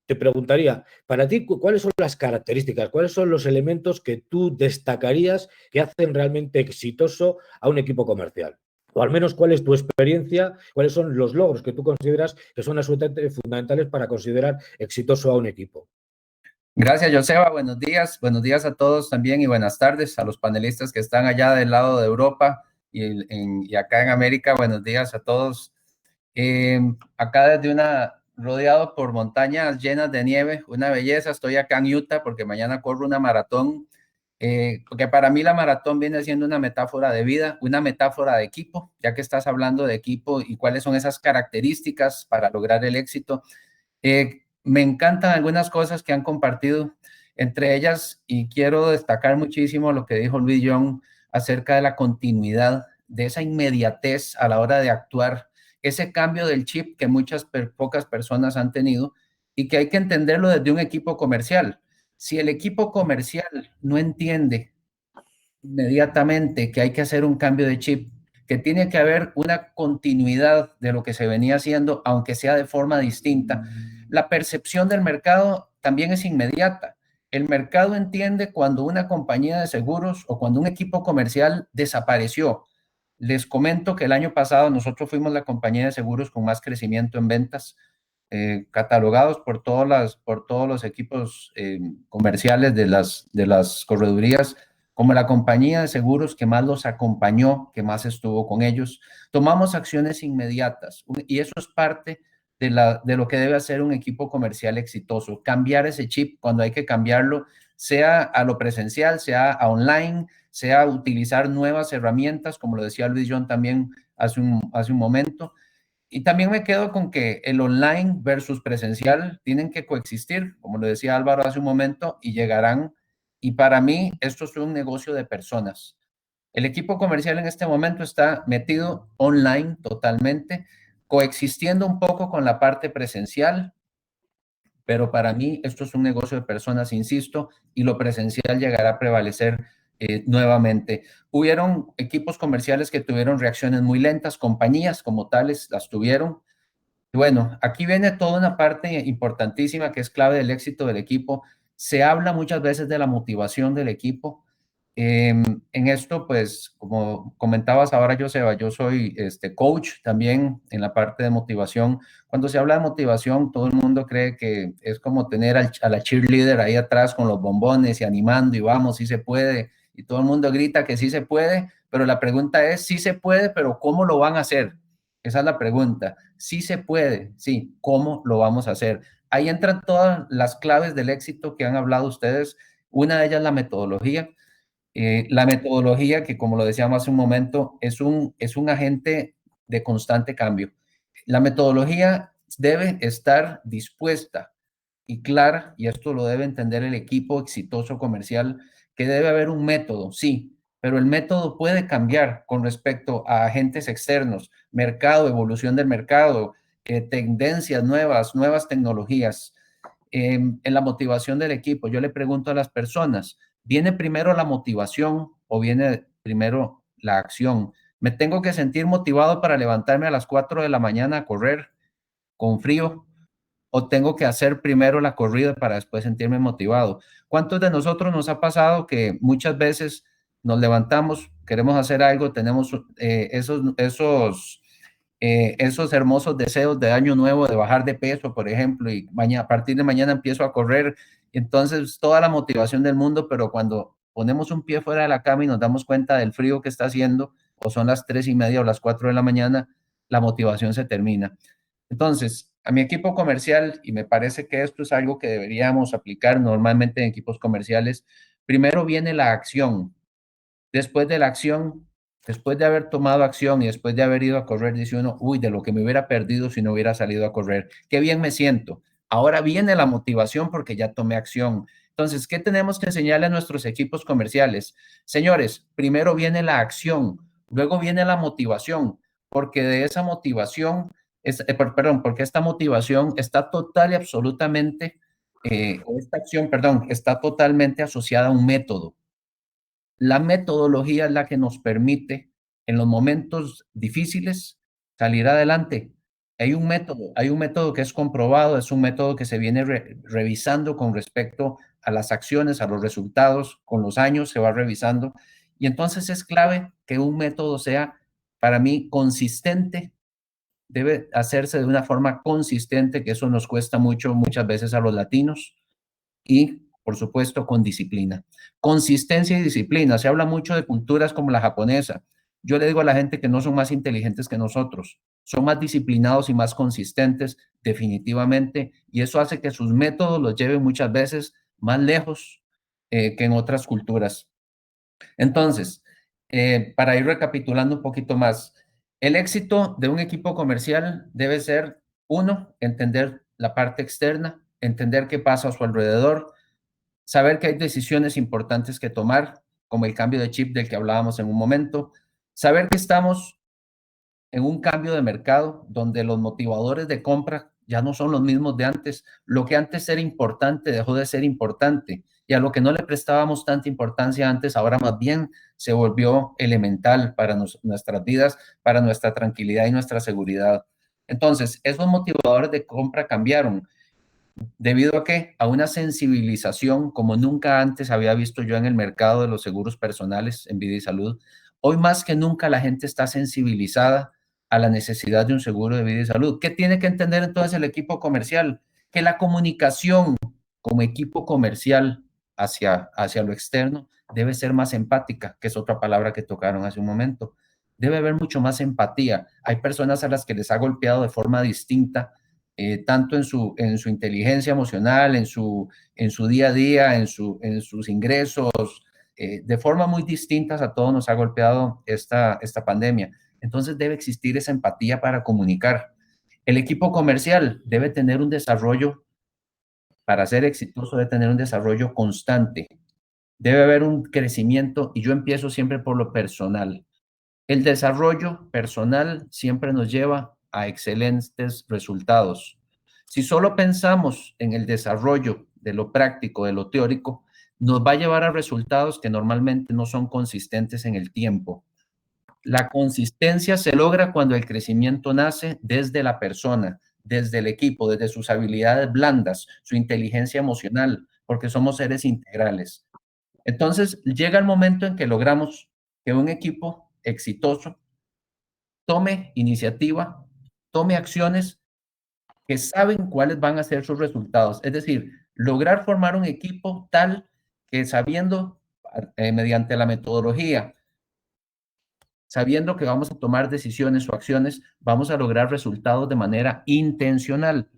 te preguntaría, para ti, ¿cuáles son las características, cuáles son los elementos que tú destacarías que hacen realmente exitoso a un equipo comercial? O al menos, ¿cuál es tu experiencia? ¿Cuáles son los logros que tú consideras que son absolutamente fundamentales para considerar exitoso a un equipo? Gracias, Joseba. Buenos días a todos también y buenas tardes a los panelistas que están allá del lado de Europa y acá en América. Buenos días a todos. Acá rodeado por montañas llenas de nieve, una belleza. Estoy acá en Utah porque mañana corro una maratón, porque para mí la maratón viene siendo una metáfora de vida, una metáfora de equipo, ya que estás hablando de equipo y cuáles son esas características para lograr el éxito. Me encantan algunas cosas que han compartido, entre ellas, y quiero destacar muchísimo lo que dijo Luis Young acerca de la continuidad, de esa inmediatez a la hora de actuar, ese cambio del chip que pocas personas han tenido y que hay que entenderlo desde un equipo comercial. Si el equipo comercial no entiende inmediatamente que hay que hacer un cambio de chip, que tiene que haber una continuidad de lo que se venía haciendo, aunque sea de forma distinta, la percepción del mercado también es inmediata. El mercado entiende cuando una compañía de seguros o cuando un equipo comercial desapareció. Les comento que el año pasado nosotros fuimos la compañía de seguros con más crecimiento en ventas, catalogados por todos los equipos comerciales de las corredurías como la compañía de seguros que más los acompañó, que más estuvo con ellos. Tomamos acciones inmediatas y eso es parte de lo que debe hacer un equipo comercial exitoso, cambiar ese chip cuando hay que cambiarlo, sea a lo presencial, sea a online, sea utilizar nuevas herramientas, como lo decía Luis John también hace un momento. Y también me quedo con que el online versus presencial tienen que coexistir, como lo decía Álvaro hace un momento, y llegarán. Y para mí, esto es un negocio de personas. El equipo comercial en este momento está metido online totalmente, coexistiendo un poco con la parte presencial, pero para mí esto es un negocio de personas, insisto, y lo presencial llegará a prevalecer nuevamente. Hubieron equipos comerciales que tuvieron reacciones muy lentas, compañías como tales las tuvieron. Y bueno, aquí viene toda una parte importantísima que es clave del éxito del equipo. Se habla muchas veces de la motivación del equipo. En esto, pues, como comentabas ahora, Joseba, yo soy coach también en la parte de motivación. Cuando se habla de motivación, todo el mundo cree que es como tener a la cheerleader ahí atrás con los bombones y animando y vamos, sí se puede. Y todo el mundo grita que sí se puede, pero la pregunta es, sí se puede, pero ¿cómo lo van a hacer? Esa es la pregunta. Sí se puede, sí. ¿Cómo lo vamos a hacer? Ahí entran todas las claves del éxito que han hablado ustedes. Una de ellas es la metodología. La metodología que, como lo decíamos hace un momento, es un agente de constante cambio. La metodología debe estar dispuesta y clara, y esto lo debe entender el equipo exitoso comercial, que debe haber un método, sí, pero el método puede cambiar con respecto a agentes externos, mercado, evolución del mercado, tendencias nuevas tecnologías. En la motivación del equipo, yo le pregunto a las personas, ¿viene primero la motivación o viene primero la acción? ¿Me tengo que sentir motivado para levantarme a las 4 de la mañana a correr con frío? ¿O tengo que hacer primero la corrida para después sentirme motivado? ¿Cuántos de nosotros nos ha pasado que muchas veces nos levantamos, queremos hacer algo, tenemos esos hermosos deseos de año nuevo, de bajar de peso, por ejemplo, y a partir de mañana empiezo a correr, entonces toda la motivación del mundo, pero cuando ponemos un pie fuera de la cama y nos damos cuenta del frío que está haciendo, o son las 3:30 o las 4 de la mañana, la motivación se termina. Entonces, a mi equipo comercial, y me parece que esto es algo que deberíamos aplicar normalmente en equipos comerciales, primero viene la acción. Después de la acción, después de haber tomado acción y después de haber ido a correr, dice uno, uy, de lo que me hubiera perdido si no hubiera salido a correr. Qué bien me siento. Ahora viene la motivación porque ya tomé acción. Entonces, ¿qué tenemos que enseñarle a nuestros equipos comerciales? Señores, primero viene la acción, luego viene la motivación, porque de esa motivación, porque esta motivación está total y absolutamente, esta acción, perdón, está totalmente asociada a un método. La metodología es la que nos permite en los momentos difíciles salir adelante. Hay un método que es comprobado, es un método que se viene revisando con respecto a las acciones, a los resultados, con los años se va revisando. Y entonces es clave que un método sea, para mí, consistente, debe hacerse de una forma consistente, que eso nos cuesta mucho, muchas veces a los latinos. y, por supuesto, con disciplina. Consistencia y disciplina. Se habla mucho de culturas como la japonesa. Yo le digo a la gente que no son más inteligentes que nosotros, son más disciplinados y más consistentes, definitivamente, y eso hace que sus métodos los lleven muchas veces más lejos que en otras culturas. Entonces, para ir recapitulando un poquito más, el éxito de un equipo comercial debe ser, uno, entender la parte externa, entender qué pasa a su alrededor, saber que hay decisiones importantes que tomar, como el cambio de chip del que hablábamos en un momento, saber que estamos en un cambio de mercado donde los motivadores de compra ya no son los mismos de antes. Lo que antes era importante dejó de ser importante y a lo que no le prestábamos tanta importancia antes, ahora más bien se volvió elemental para nuestras vidas, para nuestra tranquilidad y nuestra seguridad. Entonces, esos motivadores de compra cambiaron. ¿Debido a qué? A una sensibilización como nunca antes había visto yo en el mercado de los seguros personales en vida y salud. Hoy más que nunca la gente está sensibilizada a la necesidad de un seguro de vida y salud. ¿Qué tiene que entender entonces el equipo comercial? Que la comunicación como equipo comercial hacia lo externo debe ser más empática, que es otra palabra que tocaron hace un momento. Debe haber mucho más empatía. Hay personas a las que les ha golpeado de forma distinta tanto en su inteligencia emocional, en su día a día, en sus ingresos, de forma muy distintas a todos nos ha golpeado esta pandemia. Entonces debe existir esa empatía para comunicar. El equipo comercial debe tener un desarrollo, para ser exitoso, debe tener un desarrollo constante. Debe haber un crecimiento y yo empiezo siempre por lo personal. El desarrollo personal siempre nos lleva a excelentes resultados. Si solo pensamos en el desarrollo de lo práctico, de lo teórico, nos va a llevar a resultados que normalmente no son consistentes en el tiempo. La consistencia se logra cuando el crecimiento nace desde la persona, desde el equipo, desde sus habilidades blandas, su inteligencia emocional, porque somos seres integrales. Entonces, llega el momento en que logramos que un equipo exitoso tome iniciativa, tome acciones que saben cuáles van a ser sus resultados. Es decir, lograr formar un equipo tal que sabiendo, mediante la metodología, sabiendo que vamos a tomar decisiones o acciones, vamos a lograr resultados de manera intencional.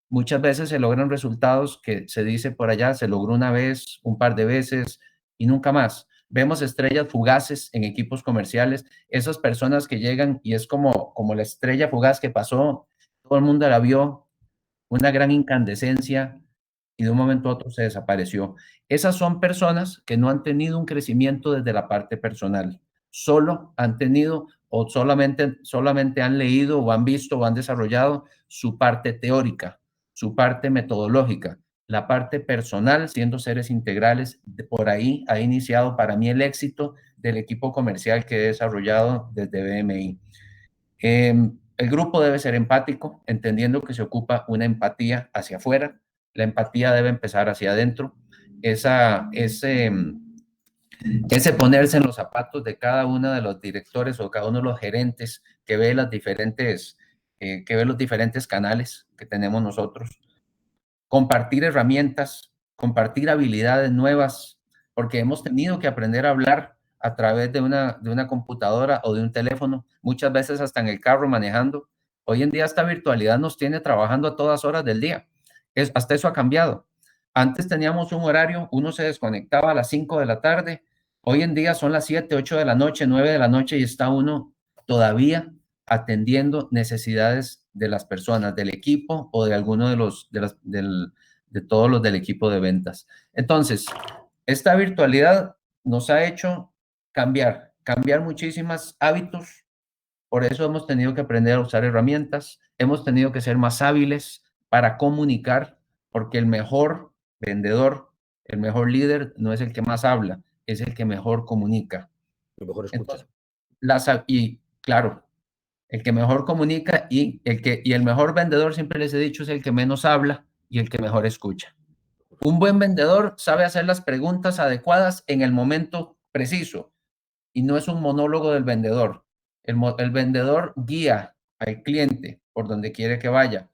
Muchas veces se logran resultados que se dice por allá, se logró una vez, un par de veces y nunca más. Vemos estrellas fugaces en equipos comerciales, esas personas que llegan y es como la estrella fugaz que pasó, todo el mundo la vio, una gran incandescencia y de un momento a otro se desapareció. Esas son personas que no han tenido un crecimiento desde la parte personal, solo han tenido o solamente han leído o han visto o han desarrollado su parte teórica, su parte metodológica, la parte personal, siendo seres integrales. Por ahí ha iniciado para mí el éxito del equipo comercial que he desarrollado desde BMI. El grupo debe ser empático, entendiendo que se ocupa una empatía hacia afuera. La empatía debe empezar hacia adentro. Ese ponerse en los zapatos de cada uno de los directores o cada uno de los gerentes que ve los diferentes canales que tenemos nosotros. Compartir herramientas, compartir habilidades nuevas, porque hemos tenido que aprender a hablar a través de una computadora o de un teléfono, muchas veces hasta en el carro manejando. Hoy en día esta virtualidad nos tiene trabajando a todas horas del día. Hasta eso ha cambiado. Antes teníamos un horario, uno se desconectaba a las 5 de la tarde, hoy en día son las 7, 8 de la noche, 9 de la noche y está uno todavía atendiendo necesidades de las personas, del equipo o de alguno de todos los del equipo de ventas. Entonces, esta virtualidad nos ha hecho cambiar muchísimos hábitos. Por eso hemos tenido que aprender a usar herramientas, hemos tenido que ser más hábiles para comunicar, porque el mejor vendedor, el mejor líder no es el que más habla, es el que mejor comunica. El mejor escucha. Entonces, y claro, el que mejor comunica y el mejor vendedor, siempre les he dicho, es el que menos habla y el que mejor escucha. Un buen vendedor sabe hacer las preguntas adecuadas en el momento preciso y no es un monólogo del vendedor. El vendedor guía al cliente por donde quiere que vaya.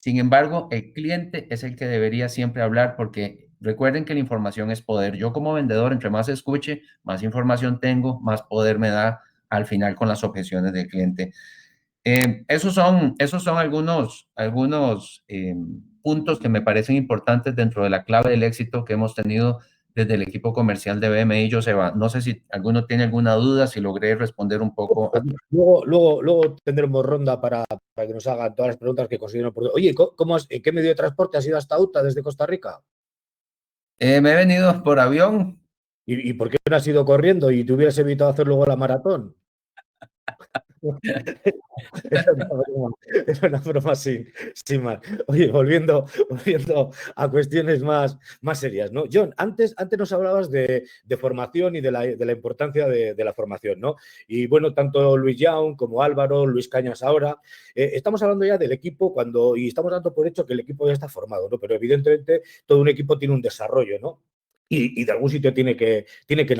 Sin embargo, el cliente es el que debería siempre hablar porque recuerden que la información es poder. Yo como vendedor, entre más escuche, más información tengo, más poder me da al final con las objeciones del cliente. Esos son algunos puntos que me parecen importantes dentro de la clave del éxito que hemos tenido desde el equipo comercial de BMI. Joseba, no sé si alguno tiene alguna duda, si logré responder un poco a tu... Luego tendremos ronda para que nos hagan todas las preguntas que consideren oportunas. Oye, ¿en qué medio de transporte has ido hasta UTA desde Costa Rica? Me he venido por avión. ¿Y por qué no has ido corriendo y te hubieras evitado hacer luego la maratón? Es una broma sin más. Oye, volviendo a cuestiones más serias, ¿no? John, antes nos hablabas de formación y de la importancia de la formación, ¿no? Y bueno, tanto Luis Young como Álvaro, Luis Cañas ahora, estamos hablando ya del equipo y estamos dando por hecho que el equipo ya está formado, ¿no? Pero evidentemente todo un equipo tiene un desarrollo, ¿no? Y de algún sitio tiene que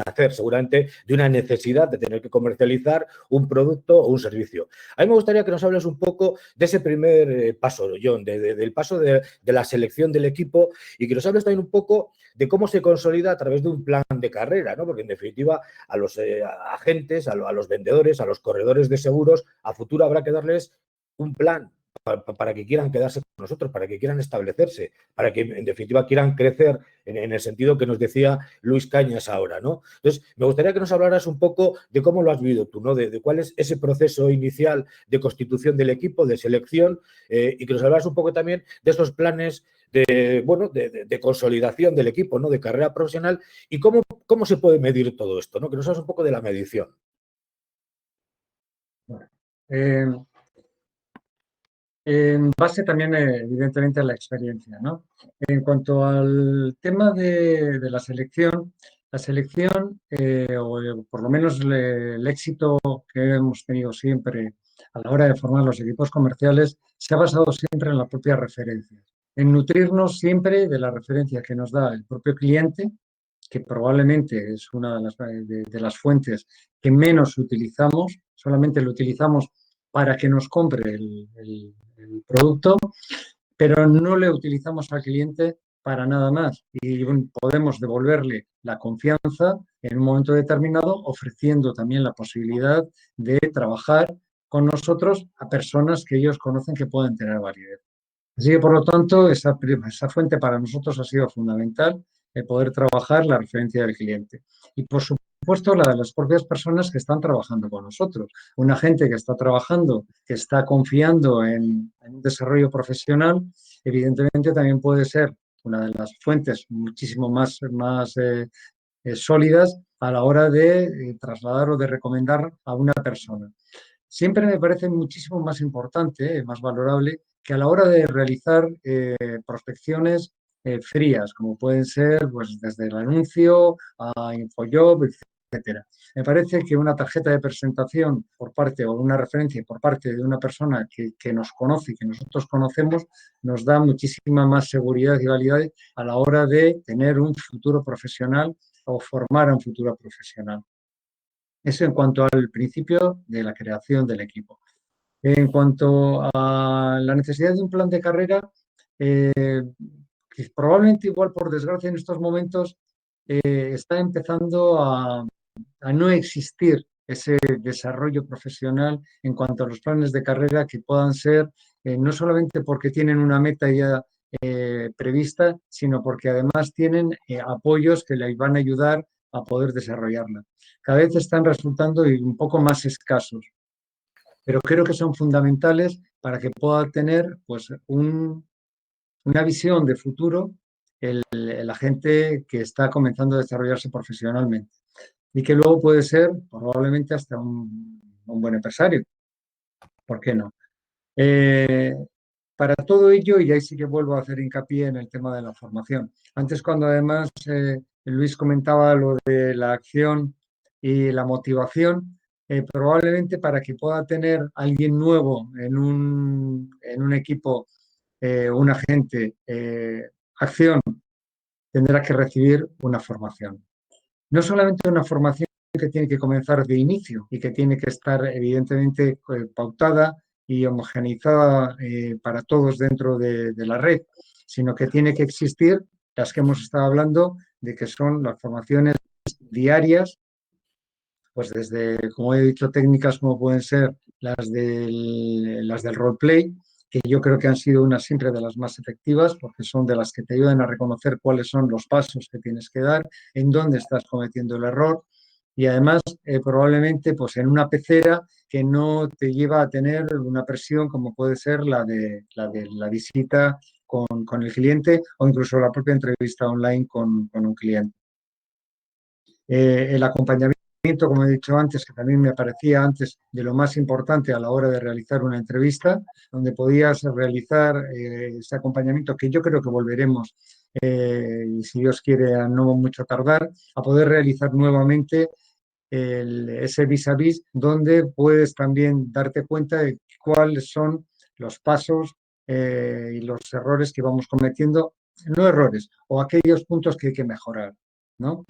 nacer, seguramente, de una necesidad de tener que comercializar un producto o un servicio. A mí me gustaría que nos hables un poco de ese primer paso, John, del paso de la selección del equipo y que nos hables también un poco de cómo se consolida a través de un plan de carrera, ¿no? Porque, en definitiva, a los agentes, a los vendedores, a los corredores de seguros, a futuro habrá que darles un plan para que quieran quedarse con nosotros, para que quieran establecerse, para que, en definitiva, quieran crecer en el sentido que nos decía Luis Cañas ahora, ¿no? Entonces, me gustaría que nos hablaras un poco de cómo lo has vivido tú, ¿no? De cuál es ese proceso inicial de constitución del equipo, de selección, y que nos hablaras un poco también de esos planes de consolidación del equipo, ¿no? De carrera profesional y cómo se puede medir todo esto, ¿no? Que nos hagas un poco de la medición. En base también, evidentemente, a la experiencia, ¿no? En cuanto al tema de la selección, o por lo menos el éxito que hemos tenido siempre a la hora de formar los equipos comerciales, se ha basado siempre en la propia referencia, en nutrirnos siempre de la referencia que nos da el propio cliente, que probablemente es una de las fuentes que menos utilizamos, solamente lo utilizamos para que nos compre el producto, pero no le utilizamos al cliente para nada más y podemos devolverle la confianza en un momento determinado, ofreciendo también la posibilidad de trabajar con nosotros a personas que ellos conocen que pueden tener validez. Así que, por lo tanto, esa fuente para nosotros ha sido fundamental, el poder trabajar la referencia del cliente. Y, por supuesto, la de las propias personas que están trabajando con nosotros. Una gente que está trabajando, que está confiando en un desarrollo profesional, evidentemente también puede ser una de las fuentes muchísimo más sólidas a la hora de trasladar o de recomendar a una persona. Siempre me parece muchísimo más importante, más valorable, que a la hora de realizar prospecciones frías, como pueden ser pues, desde el anuncio a InfoJob, etcétera. Me parece que una tarjeta de presentación por parte o una referencia por parte de una persona que nos conoce y que nosotros conocemos nos da muchísima más seguridad y validez a la hora de tener un futuro profesional o formar a un futuro profesional. Eso en cuanto al principio de la creación del equipo. En cuanto a la necesidad de un plan de carrera, que probablemente igual por desgracia en estos momentos está empezando a no existir ese desarrollo profesional en cuanto a los planes de carrera que puedan ser no solamente porque tienen una meta ya prevista, sino porque además tienen apoyos que les van a ayudar a poder desarrollarla. Cada vez están resultando un poco más escasos, pero creo que son fundamentales para que pueda tener pues, una visión de futuro la gente que está comenzando a desarrollarse profesionalmente y que luego puede ser probablemente hasta un buen empresario. ¿Por qué no? Para todo ello, y ahí sí que vuelvo a hacer hincapié en el tema de la formación. Antes, cuando además Luis comentaba lo de la acción y la motivación, probablemente para que pueda tener alguien nuevo en un equipo, un agente, acción, tendrá que recibir una formación. No solamente una formación que tiene que comenzar de inicio y que tiene que estar evidentemente pautada y homogeneizada para todos dentro de la red, sino que tiene que existir las que hemos estado hablando, de que son las formaciones diarias, pues desde, como he dicho, técnicas como pueden ser las del roleplay, que yo creo que han sido unas siempre de las más efectivas, porque son de las que te ayudan a reconocer cuáles son los pasos que tienes que dar, en dónde estás cometiendo el error, y además probablemente pues en una pecera que no te lleva a tener una presión como puede ser la de la visita con el cliente o incluso la propia entrevista online con un cliente. El acompañamiento, como he dicho antes, que también me parecía antes de lo más importante a la hora de realizar una entrevista, donde podías realizar ese acompañamiento que yo creo que volveremos, y si Dios quiere, a no mucho tardar, a poder realizar nuevamente ese vis a vis, donde puedes también darte cuenta de cuáles son los pasos y los errores que vamos cometiendo, no errores, o aquellos puntos que hay que mejorar, ¿no?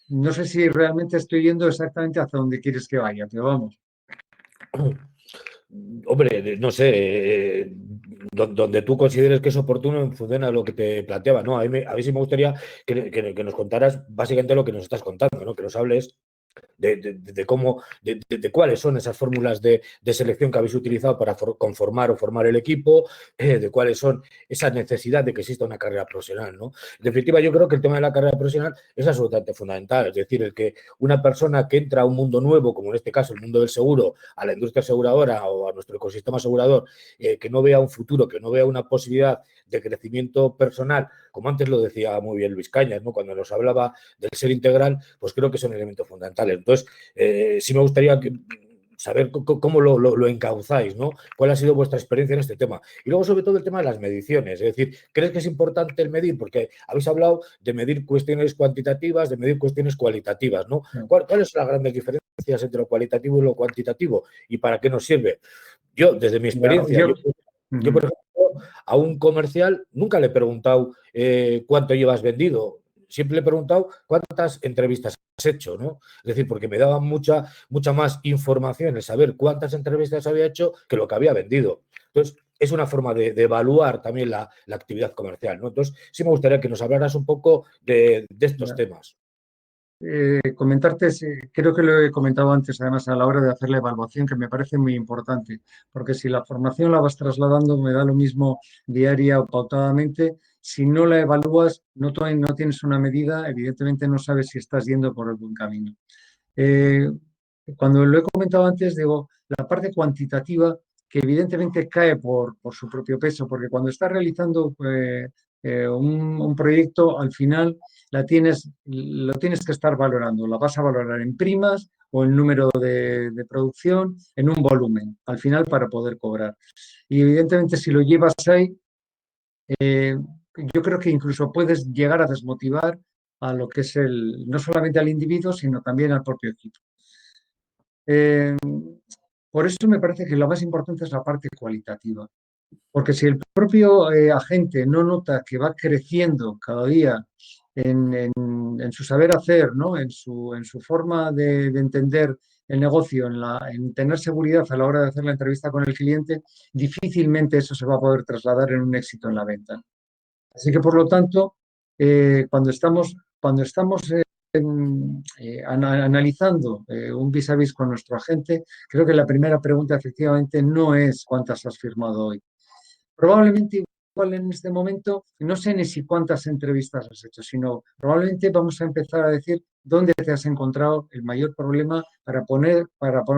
No sé si realmente estoy yendo exactamente hacia donde quieres que vaya, pero vamos. Hombre, no sé, donde tú consideres que es oportuno en función a lo que te planteaba, ¿no? A mí sí me gustaría que nos contaras básicamente lo que nos estás contando, ¿no? Que nos hables de cómo, de cuáles son esas fórmulas de selección que habéis utilizado para conformar o formar el equipo, de cuáles son esa necesidad de que exista una carrera profesional, ¿no? En definitiva, yo creo que el tema de la carrera profesional es absolutamente fundamental, es decir, el que una persona que entra a un mundo nuevo, como en este caso el mundo del seguro, a la industria aseguradora o a nuestro ecosistema asegurador, que no vea un futuro, que no vea una posibilidad de crecimiento personal, como antes lo decía muy bien Luis Cañas, ¿no? Cuando nos hablaba del ser integral, pues creo que son elementos fundamentales. Entonces, sí me gustaría saber cómo lo encauzáis, ¿no? ¿Cuál ha sido vuestra experiencia en este tema? Y luego, sobre todo, el tema de las mediciones. Es decir, ¿crees que es importante el medir? Porque habéis hablado de medir cuestiones cuantitativas, de medir cuestiones cualitativas, ¿no? ¿Cuáles son las grandes diferencias entre lo cualitativo y lo cuantitativo? ¿Y para qué nos sirve? Yo, desde mi experiencia, yo por ejemplo, a un comercial nunca le he preguntado cuánto llevas vendido. Siempre le he preguntado cuántas entrevistas has hecho, ¿no? Es decir, porque me daba mucha más información el saber cuántas entrevistas había hecho que lo que había vendido. Entonces, es una forma de evaluar también la actividad comercial, ¿no? Entonces, sí me gustaría que nos hablaras un poco de estos temas. Comentarte, creo que lo he comentado antes, además, a la hora de hacer la evaluación, que me parece muy importante, porque si la formación la vas trasladando, me da lo mismo diaria o pautadamente, si no la evalúas, no tienes una medida, evidentemente no sabes si estás yendo por el buen camino. Cuando lo he comentado antes, digo, la parte cuantitativa, que evidentemente cae por su propio peso, porque cuando estás realizando un proyecto, al final lo tienes que estar valorando. La vas a valorar en primas o en número de producción, en un volumen, al final para poder cobrar. Y evidentemente si lo llevas ahí, yo creo que incluso puedes llegar a desmotivar a lo que es no solamente al individuo, sino también al propio equipo. Por eso me parece que lo más importante es la parte cualitativa. Porque si el propio agente no nota que va creciendo cada día en su saber hacer, ¿no? en su forma de entender el negocio, en tener seguridad a la hora de hacer la entrevista con el cliente, difícilmente eso se va a poder trasladar en un éxito en la venta. Así que, por lo tanto, cuando estamos analizando un vis a vis con nuestro agente, creo que la primera pregunta efectivamente no es cuántas has firmado hoy. Probablemente igual en este momento no sé ni si cuántas entrevistas has hecho, sino probablemente vamos a empezar a decir dónde te has encontrado el mayor problema para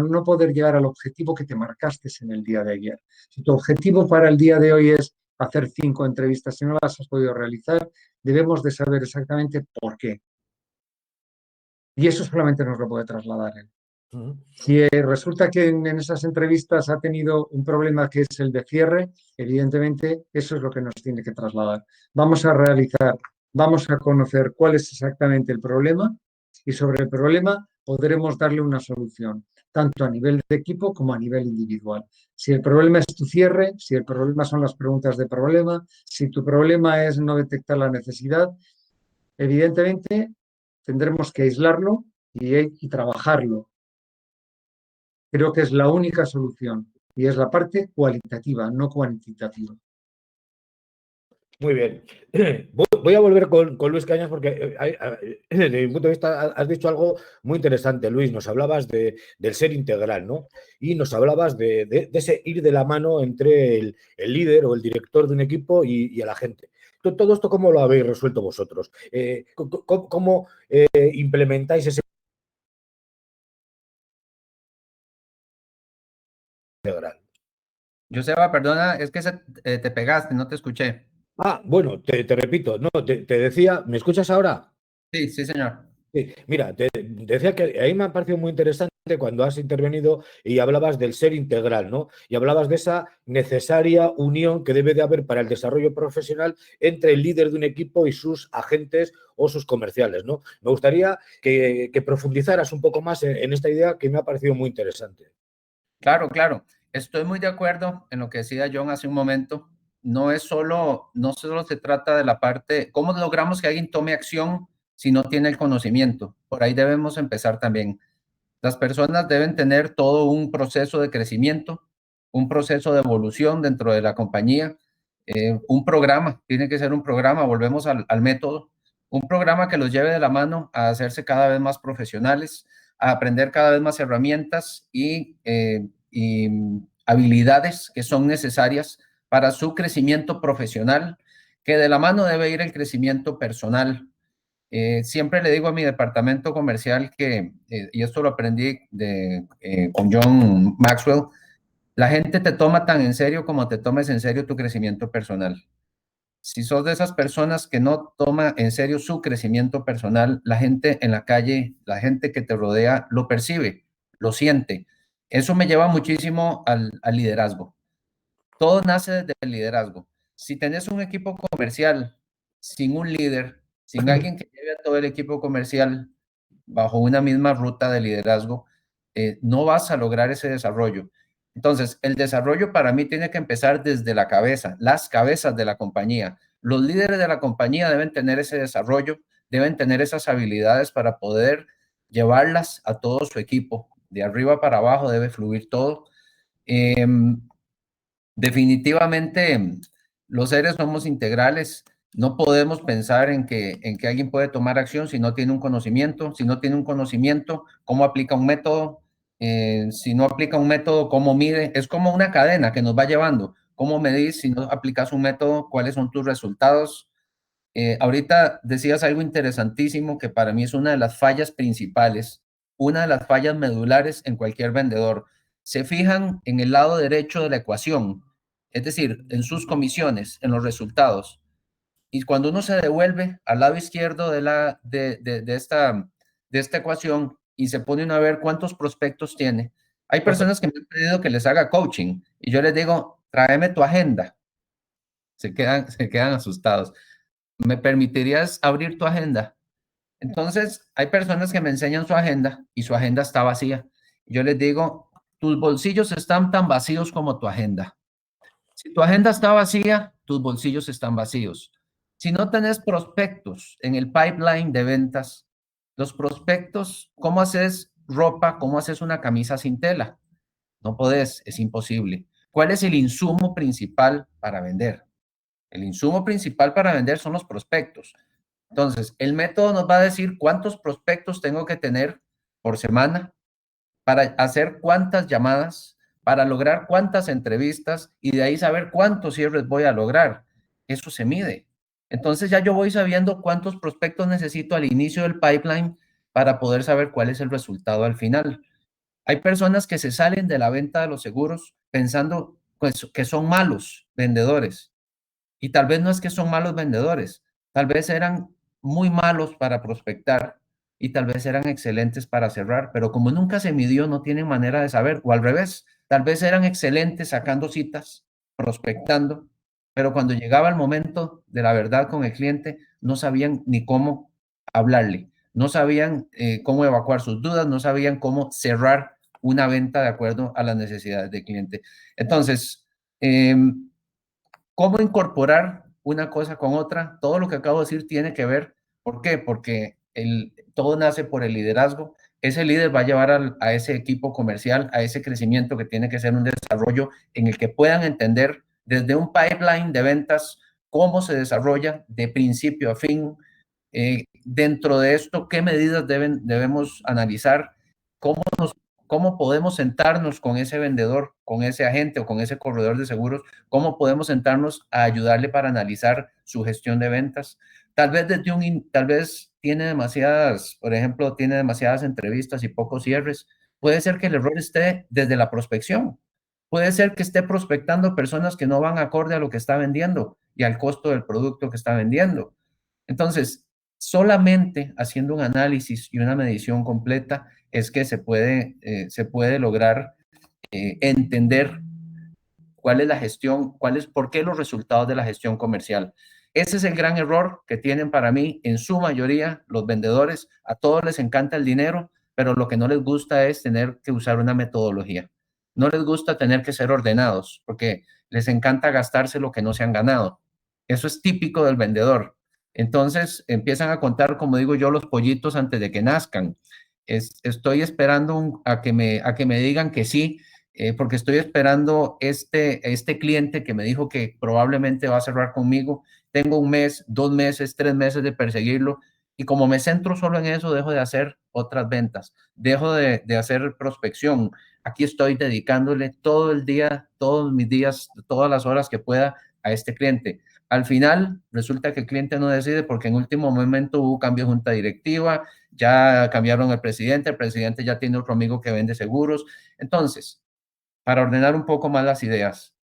no poder llegar al objetivo que te marcaste en el día de ayer. Si tu objetivo para el día de hoy es hacer 5 entrevistas y no las has podido realizar, debemos de saber exactamente por qué. Y eso solamente nos lo puede trasladar él. Si resulta que en esas entrevistas ha tenido un problema que es el de cierre, evidentemente eso es lo que nos tiene que trasladar. Vamos a conocer cuál es exactamente el problema y sobre el problema podremos darle una solución, tanto a nivel de equipo como a nivel individual. Si el problema es tu cierre, si el problema son las preguntas de problema, si tu problema es no detectar la necesidad, evidentemente tendremos que aislarlo y trabajarlo. Creo que es la única solución y es la parte cualitativa, no cuantitativa. Muy bien. Voy a volver con Luis Cañas porque desde mi punto de vista has dicho algo muy interesante, Luis. Nos hablabas del ser integral, ¿no? Y nos hablabas de ese ir de la mano entre el líder o el director de un equipo y a la gente. Todo esto, ¿cómo lo habéis resuelto vosotros? ¿Cómo implementáis ese integral? Joseba, perdona, es que te pegaste, no te escuché. Bueno, te repito, no, te decía, ¿me escuchas ahora? Sí, sí, señor. Sí, mira, te decía que a mí me ha parecido muy interesante cuando has intervenido y hablabas del ser integral, ¿no? Y hablabas de esa necesaria unión que debe de haber para el desarrollo profesional entre el líder de un equipo y sus agentes o sus comerciales, ¿no? Me gustaría que profundizaras un poco más en esta idea que me ha parecido muy interesante. Claro, claro. Estoy muy de acuerdo en lo que decía John hace un momento. No solo se trata de la parte, ¿cómo logramos que alguien tome acción si no tiene el conocimiento? Por ahí debemos empezar también. Las personas deben tener todo un proceso de crecimiento, un proceso de evolución dentro de la compañía, un programa, tiene que ser un programa, volvemos al método, un programa que los lleve de la mano a hacerse cada vez más profesionales, a aprender cada vez más herramientas y habilidades que son necesarias para su crecimiento profesional, que de la mano debe ir el crecimiento personal. Siempre le digo a mi departamento comercial que, y esto lo aprendí con John Maxwell, la gente te toma tan en serio como te tomes en serio tu crecimiento personal. Si sos de esas personas que no toma en serio su crecimiento personal, la gente en la calle, la gente que te rodea, lo percibe, lo siente. Eso me lleva muchísimo al liderazgo. Todo nace desde el liderazgo. Si tenés un equipo comercial sin un líder, sin alguien que lleve a todo el equipo comercial bajo una misma ruta de liderazgo, no vas a lograr ese desarrollo. Entonces, el desarrollo para mí tiene que empezar desde la cabeza, las cabezas de la compañía. Los líderes de la compañía deben tener ese desarrollo, deben tener esas habilidades para poder llevarlas a todo su equipo. De arriba para abajo debe fluir todo. Definitivamente, los seres somos integrales. No podemos pensar en que alguien puede tomar acción si no tiene un conocimiento. Si no tiene un conocimiento, ¿cómo aplica un método? Si no aplica un método, ¿cómo mide? Es como una cadena que nos va llevando. ¿Cómo medís si no aplicas un método? ¿Cuáles son tus resultados? Ahorita decías algo interesantísimo que para mí es una de las fallas principales, una de las fallas medulares en cualquier vendedor. Se fijan en el lado derecho de la ecuación, es decir, en sus comisiones, en los resultados. Y cuando uno se devuelve al lado izquierdo de esta ecuación y se pone uno a ver cuántos prospectos tiene, hay personas que me han pedido que les haga coaching y yo les digo, tráeme tu agenda. Se quedan asustados. ¿Me permitirías abrir tu agenda? Entonces, hay personas que me enseñan su agenda y su agenda está vacía. Yo les digo, tus bolsillos están tan vacíos como tu agenda. Si tu agenda está vacía, tus bolsillos están vacíos. Si no tenés prospectos en el pipeline de ventas, los prospectos, ¿cómo haces ropa? ¿Cómo haces una camisa sin tela? No podés, es imposible. ¿Cuál es el insumo principal para vender? El insumo principal para vender son los prospectos. Entonces, el método nos va a decir cuántos prospectos tengo que tener por semana para hacer cuántas llamadas, para lograr cuántas entrevistas y de ahí saber cuántos cierres voy a lograr. Eso se mide. Entonces ya yo voy sabiendo cuántos prospectos necesito al inicio del pipeline para poder saber cuál es el resultado al final. Hay personas que se salen de la venta de los seguros pensando pues, que son malos vendedores. Y tal vez no es que son malos vendedores, tal vez eran muy malos para prospectar y tal vez eran excelentes para cerrar, pero como nunca se midió, no tienen manera de saber, o al revés, tal vez eran excelentes sacando citas, prospectando, pero cuando llegaba el momento de la verdad con el cliente, no sabían ni cómo hablarle, no sabían cómo evacuar sus dudas, no sabían cómo cerrar una venta de acuerdo a las necesidades del cliente. Entonces, ¿cómo incorporar una cosa con otra? Todo lo que acabo de decir tiene que ver. ¿Por qué? Porque todo nace por el liderazgo. Ese líder va a llevar a ese equipo comercial, a ese crecimiento que tiene que ser un desarrollo en el que puedan entender desde un pipeline de ventas cómo se desarrolla de principio a fin. Dentro de esto, qué medidas debemos analizar, cómo podemos sentarnos con ese vendedor, con ese agente o con ese corredor de seguros, cómo podemos sentarnos a ayudarle para analizar su gestión de ventas. Tal vez tiene demasiadas, por ejemplo, tiene demasiadas entrevistas y pocos cierres. Puede ser que el error esté desde la prospección. Puede ser que esté prospectando personas que no van acorde a lo que está vendiendo y al costo del producto que está vendiendo. Entonces, solamente haciendo un análisis y una medición completa es que se puede lograr entender cuál es la gestión, por qué los resultados de la gestión comercial. Ese es el gran error que tienen para mí en su mayoría los vendedores. A todos les encanta el dinero, pero lo que no les gusta es tener que usar una metodología. No les gusta tener que ser ordenados porque les encanta gastarse lo que no se han ganado. Eso es típico del vendedor. Entonces empiezan a contar, como digo yo, los pollitos antes de que nazcan. Estoy esperando a que me digan que sí, porque estoy esperando este cliente que me dijo que probablemente va a cerrar conmigo. Tengo 1 mes, 2 meses, 3 meses de perseguirlo y como me centro solo en eso, dejo de hacer otras ventas, dejo de hacer prospección. Aquí estoy dedicándole todo el día, todos mis días, todas las horas que pueda a este cliente. Al final, resulta que el cliente no decide porque en último momento hubo cambio de junta directiva, ya cambiaron el presidente ya tiene otro amigo que vende seguros. Entonces, para ordenar un poco más las ideas,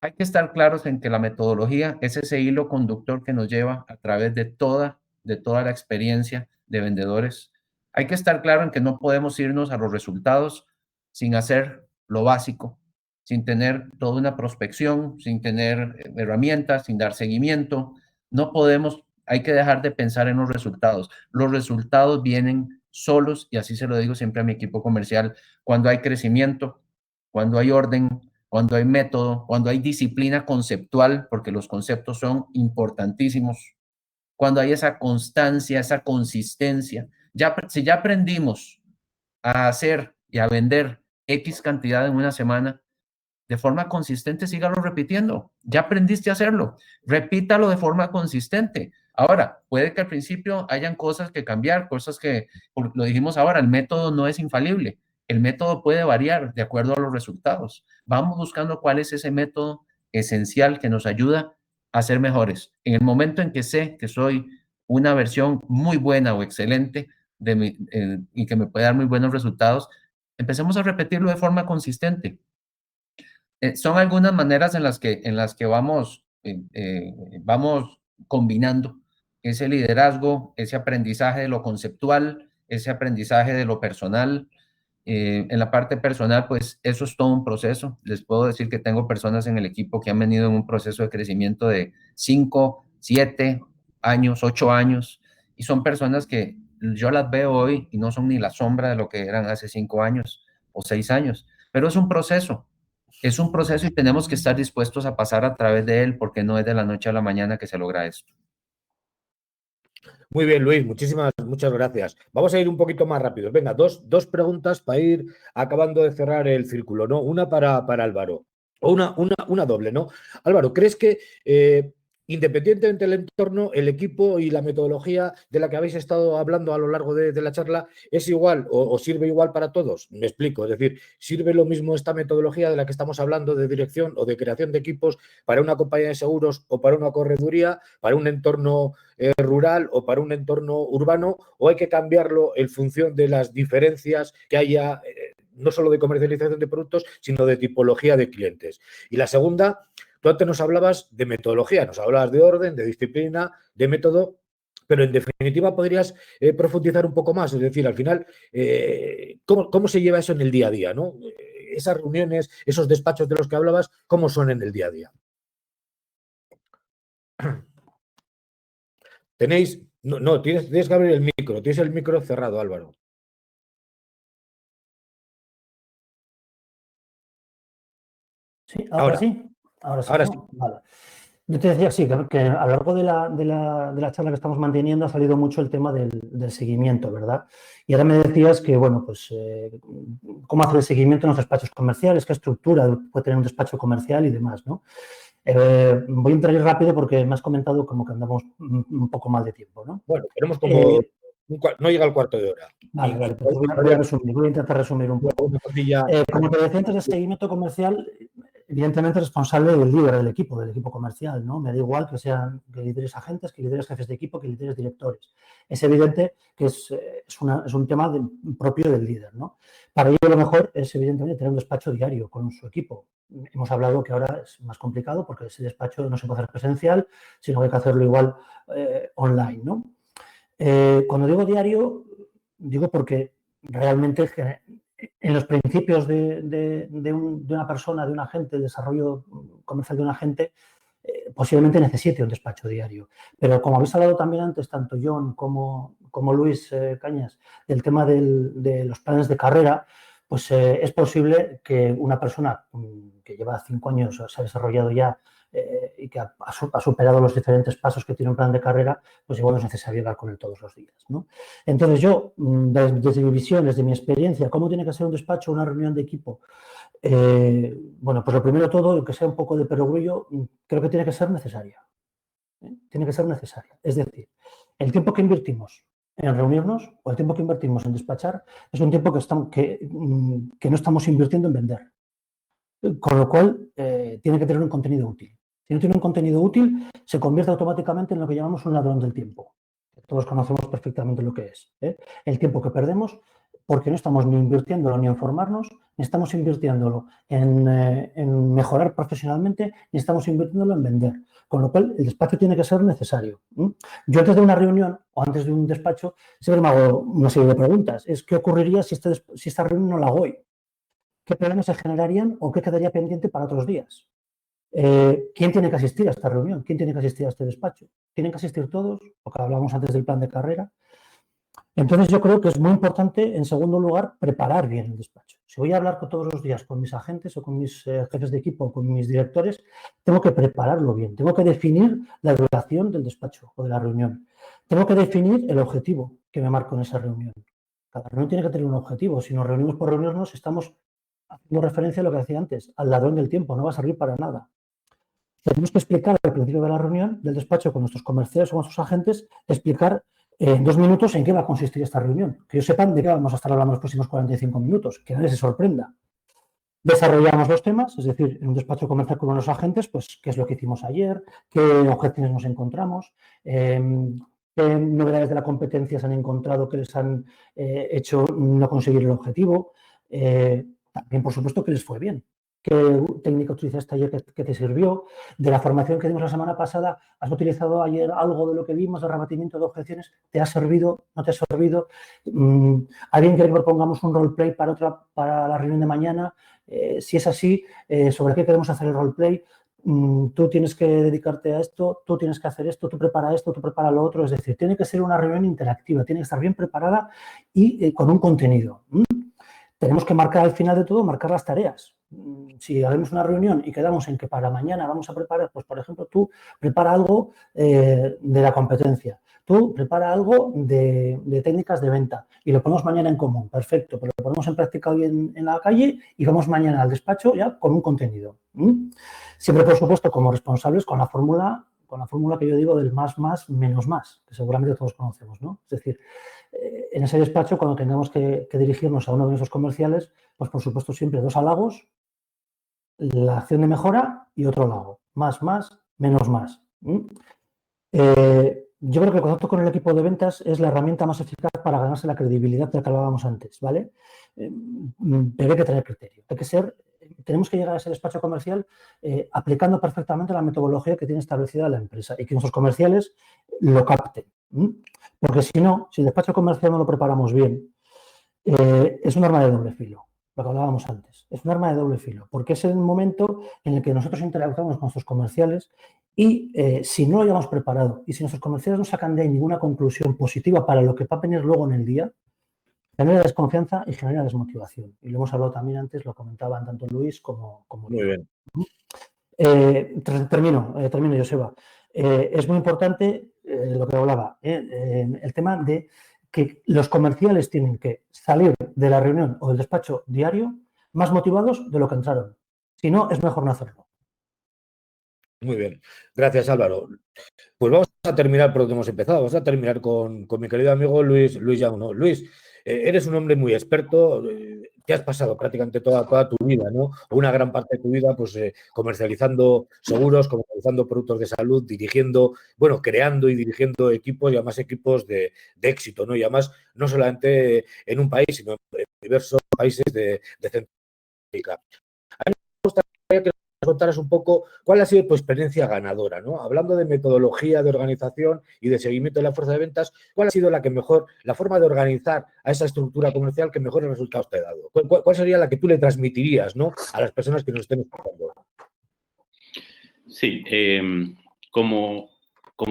hay que estar claros en que la metodología es ese hilo conductor que nos lleva a través de toda la experiencia de vendedores. Hay que estar claro en que no podemos irnos a los resultados sin hacer lo básico, sin tener toda una prospección, sin tener herramientas, sin dar seguimiento. No podemos, hay que dejar de pensar en los resultados. Los resultados vienen solos, y así se lo digo siempre a mi equipo comercial, cuando hay crecimiento, cuando hay orden, cuando hay método, cuando hay disciplina conceptual, porque los conceptos son importantísimos, cuando hay esa constancia, esa consistencia. Si ya aprendimos a hacer y a vender X cantidad en una semana, de forma consistente, sígalo repitiendo. Ya aprendiste a hacerlo, repítalo de forma consistente. Ahora, puede que al principio hayan cosas que cambiar, cosas que, lo dijimos ahora, el método no es infalible. El método puede variar de acuerdo a los resultados. Vamos buscando cuál es ese método esencial que nos ayuda a ser mejores. En el momento en que sé que soy una versión muy buena o excelente y que me puede dar muy buenos resultados, empecemos a repetirlo de forma consistente. Son algunas maneras en las que vamos combinando ese liderazgo, ese aprendizaje de lo conceptual, ese aprendizaje de lo personal. En la parte personal, pues eso es todo un proceso. Les puedo decir que tengo personas en el equipo que han venido en un proceso de crecimiento de 5, 7 años, 8 años, y son personas que yo las veo hoy y no son ni la sombra de lo que eran hace 5 años o 6 años, pero es un proceso. Es un proceso y tenemos que estar dispuestos a pasar a través de él porque no es de la noche a la mañana que se logra esto. Muy bien, Luis, muchas gracias. Vamos a ir un poquito más rápido. Venga, dos preguntas para ir acabando de cerrar el círculo, ¿no? Una para Álvaro, o una doble, ¿no? Álvaro, ¿crees que independientemente del entorno, el equipo y la metodología de la que habéis estado hablando a lo largo de la charla es igual o sirve igual para todos? Me explico, es decir, ¿sirve lo mismo esta metodología de la que estamos hablando de dirección o de creación de equipos para una compañía de seguros o para una correduría, para un entorno rural o para un entorno urbano, o hay que cambiarlo en función de las diferencias que haya, no solo de comercialización de productos, sino de tipología de clientes? Y la segunda, tú antes nos hablabas de metodología, nos hablabas de orden, de disciplina, de método, pero en definitiva podrías profundizar un poco más, es decir, al final, ¿cómo se lleva eso en el día a día, ¿no? Esas reuniones, esos despachos de los que hablabas, ¿cómo son en el día a día? Tienes que abrir el micro, tienes el micro cerrado, Álvaro. Sí, ahora sí. Ahora sí. Ahora sí. Vale. Yo te decía, sí, que a lo largo de la charla que estamos manteniendo ha salido mucho el tema del seguimiento, ¿verdad? Y ahora me decías que, bueno, pues, cómo hacer el seguimiento en los despachos comerciales, qué estructura puede tener un despacho comercial y demás, ¿no? Voy a entrar rápido porque me has comentado como que andamos un poco mal de tiempo, ¿no? Bueno, tenemos como... no llega al cuarto de hora. Vale, pues voy a resumir, voy a intentar resumir un poco. Como te decía antes, el seguimiento comercial, evidentemente es responsable del líder del equipo comercial, ¿no? Me da igual que sean líderes agentes, que líderes jefes de equipo, que líderes directores. Es evidente que es un tema propio del líder, ¿no? Para ello lo mejor es evidentemente tener un despacho diario con su equipo. Hemos hablado que ahora es más complicado porque ese despacho no se puede hacer presencial, sino que hay que hacerlo igual online, ¿no? Cuando digo diario, digo porque realmente en los principios de una persona, de un agente, el desarrollo comercial de un agente, posiblemente necesite un despacho diario. Pero como habéis hablado también antes, tanto John como Luis Cañas, del tema de los planes de carrera, pues es posible que una persona que lleva 5 años, se ha desarrollado ya y que ha superado los diferentes pasos que tiene un plan de carrera, pues igual no es necesario hablar con él todos los días, ¿no? Entonces yo, desde mi visión, desde mi experiencia, ¿cómo tiene que ser un despacho, una reunión de equipo? Bueno, pues lo primero de todo, aunque sea un poco de perogrullo, creo que tiene que ser necesaria. Tiene que ser necesaria. Es decir, el tiempo que invertimos en reunirnos o el tiempo que invertimos en despachar es un tiempo que no estamos invirtiendo en vender. Con lo cual, tiene que tener un contenido útil. Si no tiene un contenido útil, se convierte automáticamente en lo que llamamos un ladrón del tiempo. Todos conocemos perfectamente lo que es. El tiempo que perdemos porque no estamos ni invirtiéndolo ni en formarnos, ni estamos invirtiéndolo en mejorar profesionalmente, ni estamos invirtiéndolo en vender. Con lo cual, el despacho tiene que ser necesario. Yo antes de una reunión o antes de un despacho siempre me hago una serie de preguntas. ¿Qué ocurriría si esta reunión no la hago hoy? ¿Qué problemas se generarían o qué quedaría pendiente para otros días? ¿Quién tiene que asistir a esta reunión? ¿Quién tiene que asistir a este despacho? ¿Tienen que asistir todos? Porque hablábamos antes del plan de carrera. Entonces yo creo que es muy importante, en segundo lugar, preparar bien el despacho. Si voy a hablar todos los días con mis agentes o con mis jefes de equipo o con mis directores, tengo que prepararlo bien. Tengo que definir la duración del despacho o de la reunión. Tengo que definir el objetivo que me marco en esa reunión. Cada reunión tiene que tener un objetivo. Si nos reunimos por reunirnos, estamos haciendo referencia a lo que decía antes, al ladrón del tiempo, no va a servir para nada. Tenemos que explicar al principio de la reunión del despacho con nuestros comerciales o con nuestros agentes, explicar en 2 minutos en qué va a consistir esta reunión. Que ellos sepan de qué vamos a estar hablando los próximos 45 minutos, que nadie se sorprenda. Desarrollamos los temas, es decir, en un despacho comercial con los agentes, pues qué es lo que hicimos ayer, qué objeciones nos encontramos, qué novedades de la competencia se han encontrado que les han hecho no conseguir el objetivo. También, por supuesto, que les fue bien. ¿Qué técnica utilizaste ayer que te sirvió? De la formación que dimos la semana pasada, ¿has utilizado ayer algo de lo que vimos de rebatimiento de objeciones? ¿Te ha servido? ¿No te ha servido? ¿Alguien quiere que propongamos un roleplay para la reunión de mañana? Si es así, ¿sobre qué queremos hacer el roleplay? Tú tienes que dedicarte a esto, tú tienes que hacer esto, tú prepara esto, tú prepara lo otro. Es decir, tiene que ser una reunión interactiva, tiene que estar bien preparada y con un contenido. Tenemos que marcar al final de todo, marcar las tareas. Si hacemos una reunión y quedamos en que para mañana vamos a preparar, pues por ejemplo, tú prepara algo de la competencia, tú prepara algo de técnicas de venta y lo ponemos mañana en común, perfecto, pero lo ponemos en práctica hoy en la calle y vamos mañana al despacho ya con un contenido. Siempre, por supuesto, como responsables con la fórmula que yo digo del más, menos más, que seguramente todos conocemos, ¿no? Es decir, en ese despacho, cuando tengamos que dirigirnos a uno de nuestros comerciales, pues por supuesto siempre 2 halagos, la acción de mejora y otro halago. Más, menos más. Yo creo que el contacto con el equipo de ventas es la herramienta más eficaz para ganarse la credibilidad de la que hablábamos antes, ¿vale? Pero hay que tener criterio. Tenemos que llegar a ese despacho comercial aplicando perfectamente la metodología que tiene establecida la empresa y que nuestros comerciales lo capten. Porque si no, si el despacho comercial no lo preparamos bien, es un arma de doble filo, lo que hablábamos antes. Es un arma de doble filo, porque es el momento en el que nosotros interactuamos con nuestros comerciales y si no lo hayamos preparado y si nuestros comerciales no sacan de ahí ninguna conclusión positiva para lo que va a venir luego en el día, genera desconfianza y genera desmotivación. Y lo hemos hablado también antes, lo comentaban tanto Luis como Muy yo. bien. Termino, Joseba. Es muy importante lo que hablaba, el tema de que los comerciales tienen que salir de la reunión o del despacho diario más motivados de lo que entraron. Si no, es mejor no hacerlo. Muy bien. Gracias, Álvaro. Pues vamos a terminar por donde hemos empezado. Vamos a terminar con mi querido amigo Luis Young, ¿no? Luis, eres un hombre muy experto, te has pasado prácticamente toda tu vida, ¿no? O una gran parte de tu vida, pues comercializando seguros, comercializando productos de salud, dirigiendo, bueno, creando y dirigiendo equipos y además equipos de éxito, ¿no? Y además no solamente en un país, sino en diversos países de Centroamérica. A mí me gustaría que nos contaras un poco cuál ha sido tu experiencia ganadora, ¿no? Hablando de metodología, de organización y de seguimiento de la fuerza de ventas, ¿cuál ha sido la forma de organizar a esa estructura comercial que mejores resultados te ha dado? ¿Cuál sería la que tú le transmitirías, ¿no? A las personas que nos estén escuchando? Sí, como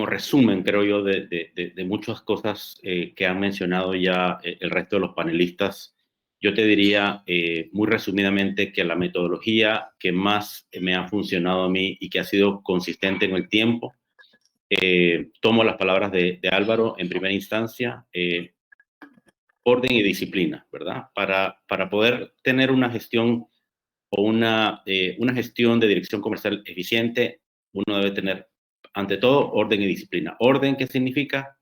resumen, creo yo, de muchas cosas que han mencionado ya el resto de los panelistas, yo te diría muy resumidamente que la metodología que más me ha funcionado a mí y que ha sido consistente en el tiempo, tomo las palabras de Álvaro en primera instancia, orden y disciplina, ¿verdad? Para poder tener una gestión o una gestión de dirección comercial eficiente, uno debe tener, ante todo, orden y disciplina. Orden, ¿qué significa?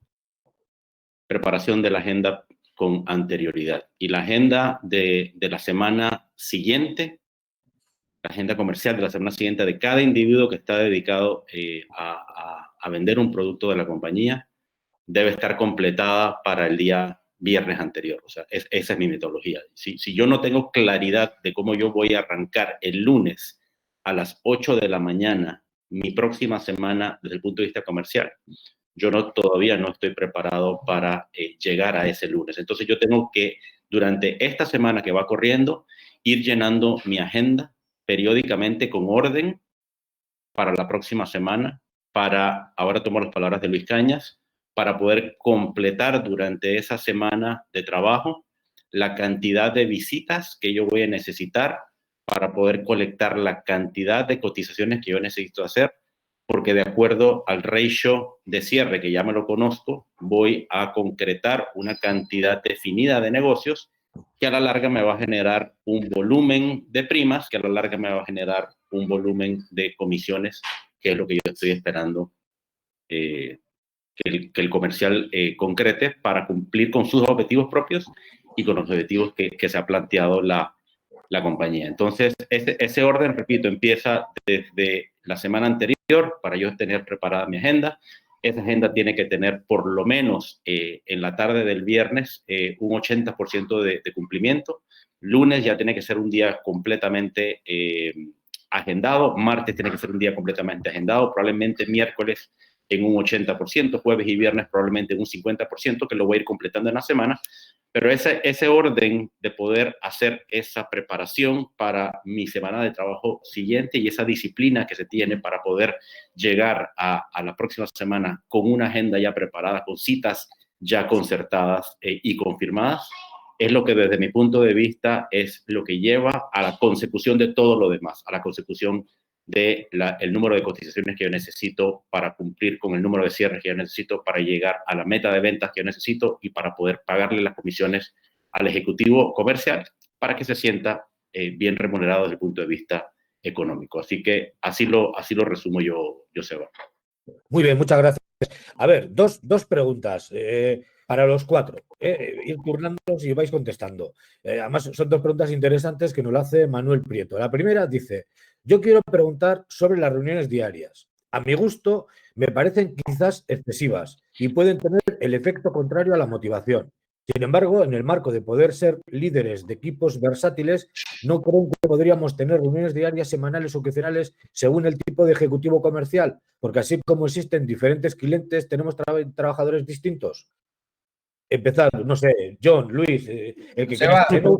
Preparación de la agenda con anterioridad. Y la agenda de la semana siguiente, la agenda comercial de la semana siguiente de cada individuo que está dedicado a vender un producto de la compañía, debe estar completada para el día viernes anterior. O sea, esa es mi metodología. Si yo no tengo claridad de cómo yo voy a arrancar el lunes a las 8 de la mañana mi próxima semana desde el punto de vista comercial, yo todavía no estoy preparado para llegar a ese lunes. Entonces yo tengo que, durante esta semana que va corriendo, ir llenando mi agenda periódicamente con orden para la próxima semana, ahora tomo las palabras de Luis Cañas, para poder completar durante esa semana de trabajo la cantidad de visitas que yo voy a necesitar para poder colectar la cantidad de cotizaciones que yo necesito hacer, porque de acuerdo al ratio de cierre, que ya me lo conozco, voy a concretar una cantidad definida de negocios que a la larga me va a generar un volumen de primas, que a la larga me va a generar un volumen de comisiones, que es lo que yo estoy esperando que el comercial concrete para cumplir con sus objetivos propios y con los objetivos que se ha planteado la compañía. Entonces, ese orden, repito, empieza desde la semana anterior para yo tener preparada mi agenda. Esa agenda tiene que tener por lo menos en la tarde del viernes un 80% de cumplimiento. Lunes ya tiene que ser un día completamente agendado. Martes tiene que ser un día completamente agendado. Probablemente miércoles en un 80%, jueves y viernes probablemente en un 50%, que lo voy a ir completando en la semana. Pero ese orden de poder hacer esa preparación para mi semana de trabajo siguiente y esa disciplina que se tiene para poder llegar a la próxima semana con una agenda ya preparada, con citas ya concertadas y confirmadas, es lo que desde mi punto de vista es lo que lleva a la consecución de todo lo demás, a la consecución del número de cotizaciones que yo necesito para cumplir con el número de cierres que yo necesito para llegar a la meta de ventas que yo necesito y para poder pagarle las comisiones al ejecutivo comercial para que se sienta bien remunerado desde el punto de vista económico. Así que así lo resumo yo, Joseba. Muy bien, muchas gracias. A ver, dos preguntas para los cuatro. Ir turnándolos y vais contestando. Además, son dos preguntas interesantes que nos lo hace Manuel Prieto. La primera dice: yo quiero preguntar sobre las reuniones diarias. A mi gusto, me parecen quizás excesivas y pueden tener el efecto contrario a la motivación. Sin embargo, en el marco de poder ser líderes de equipos versátiles, ¿no creen que podríamos tener reuniones diarias, semanales o quincenales según el tipo de ejecutivo comercial? Porque así como existen diferentes clientes, tenemos trabajadores distintos. Empezar, no sé, John, Luis, el que Seba, quiera.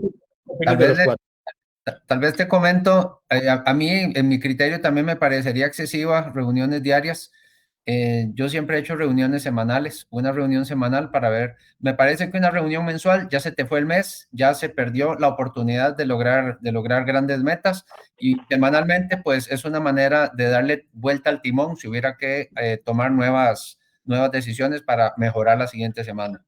Tal vez te comento, a mí en mi criterio también me parecería excesiva reuniones diarias, Yo siempre he hecho reuniones semanales, una reunión semanal para ver, me parece que una reunión mensual ya se te fue el mes, ya se perdió la oportunidad de lograr grandes metas, y semanalmente pues es una manera de darle vuelta al timón si hubiera que tomar nuevas decisiones para mejorar la siguiente semana.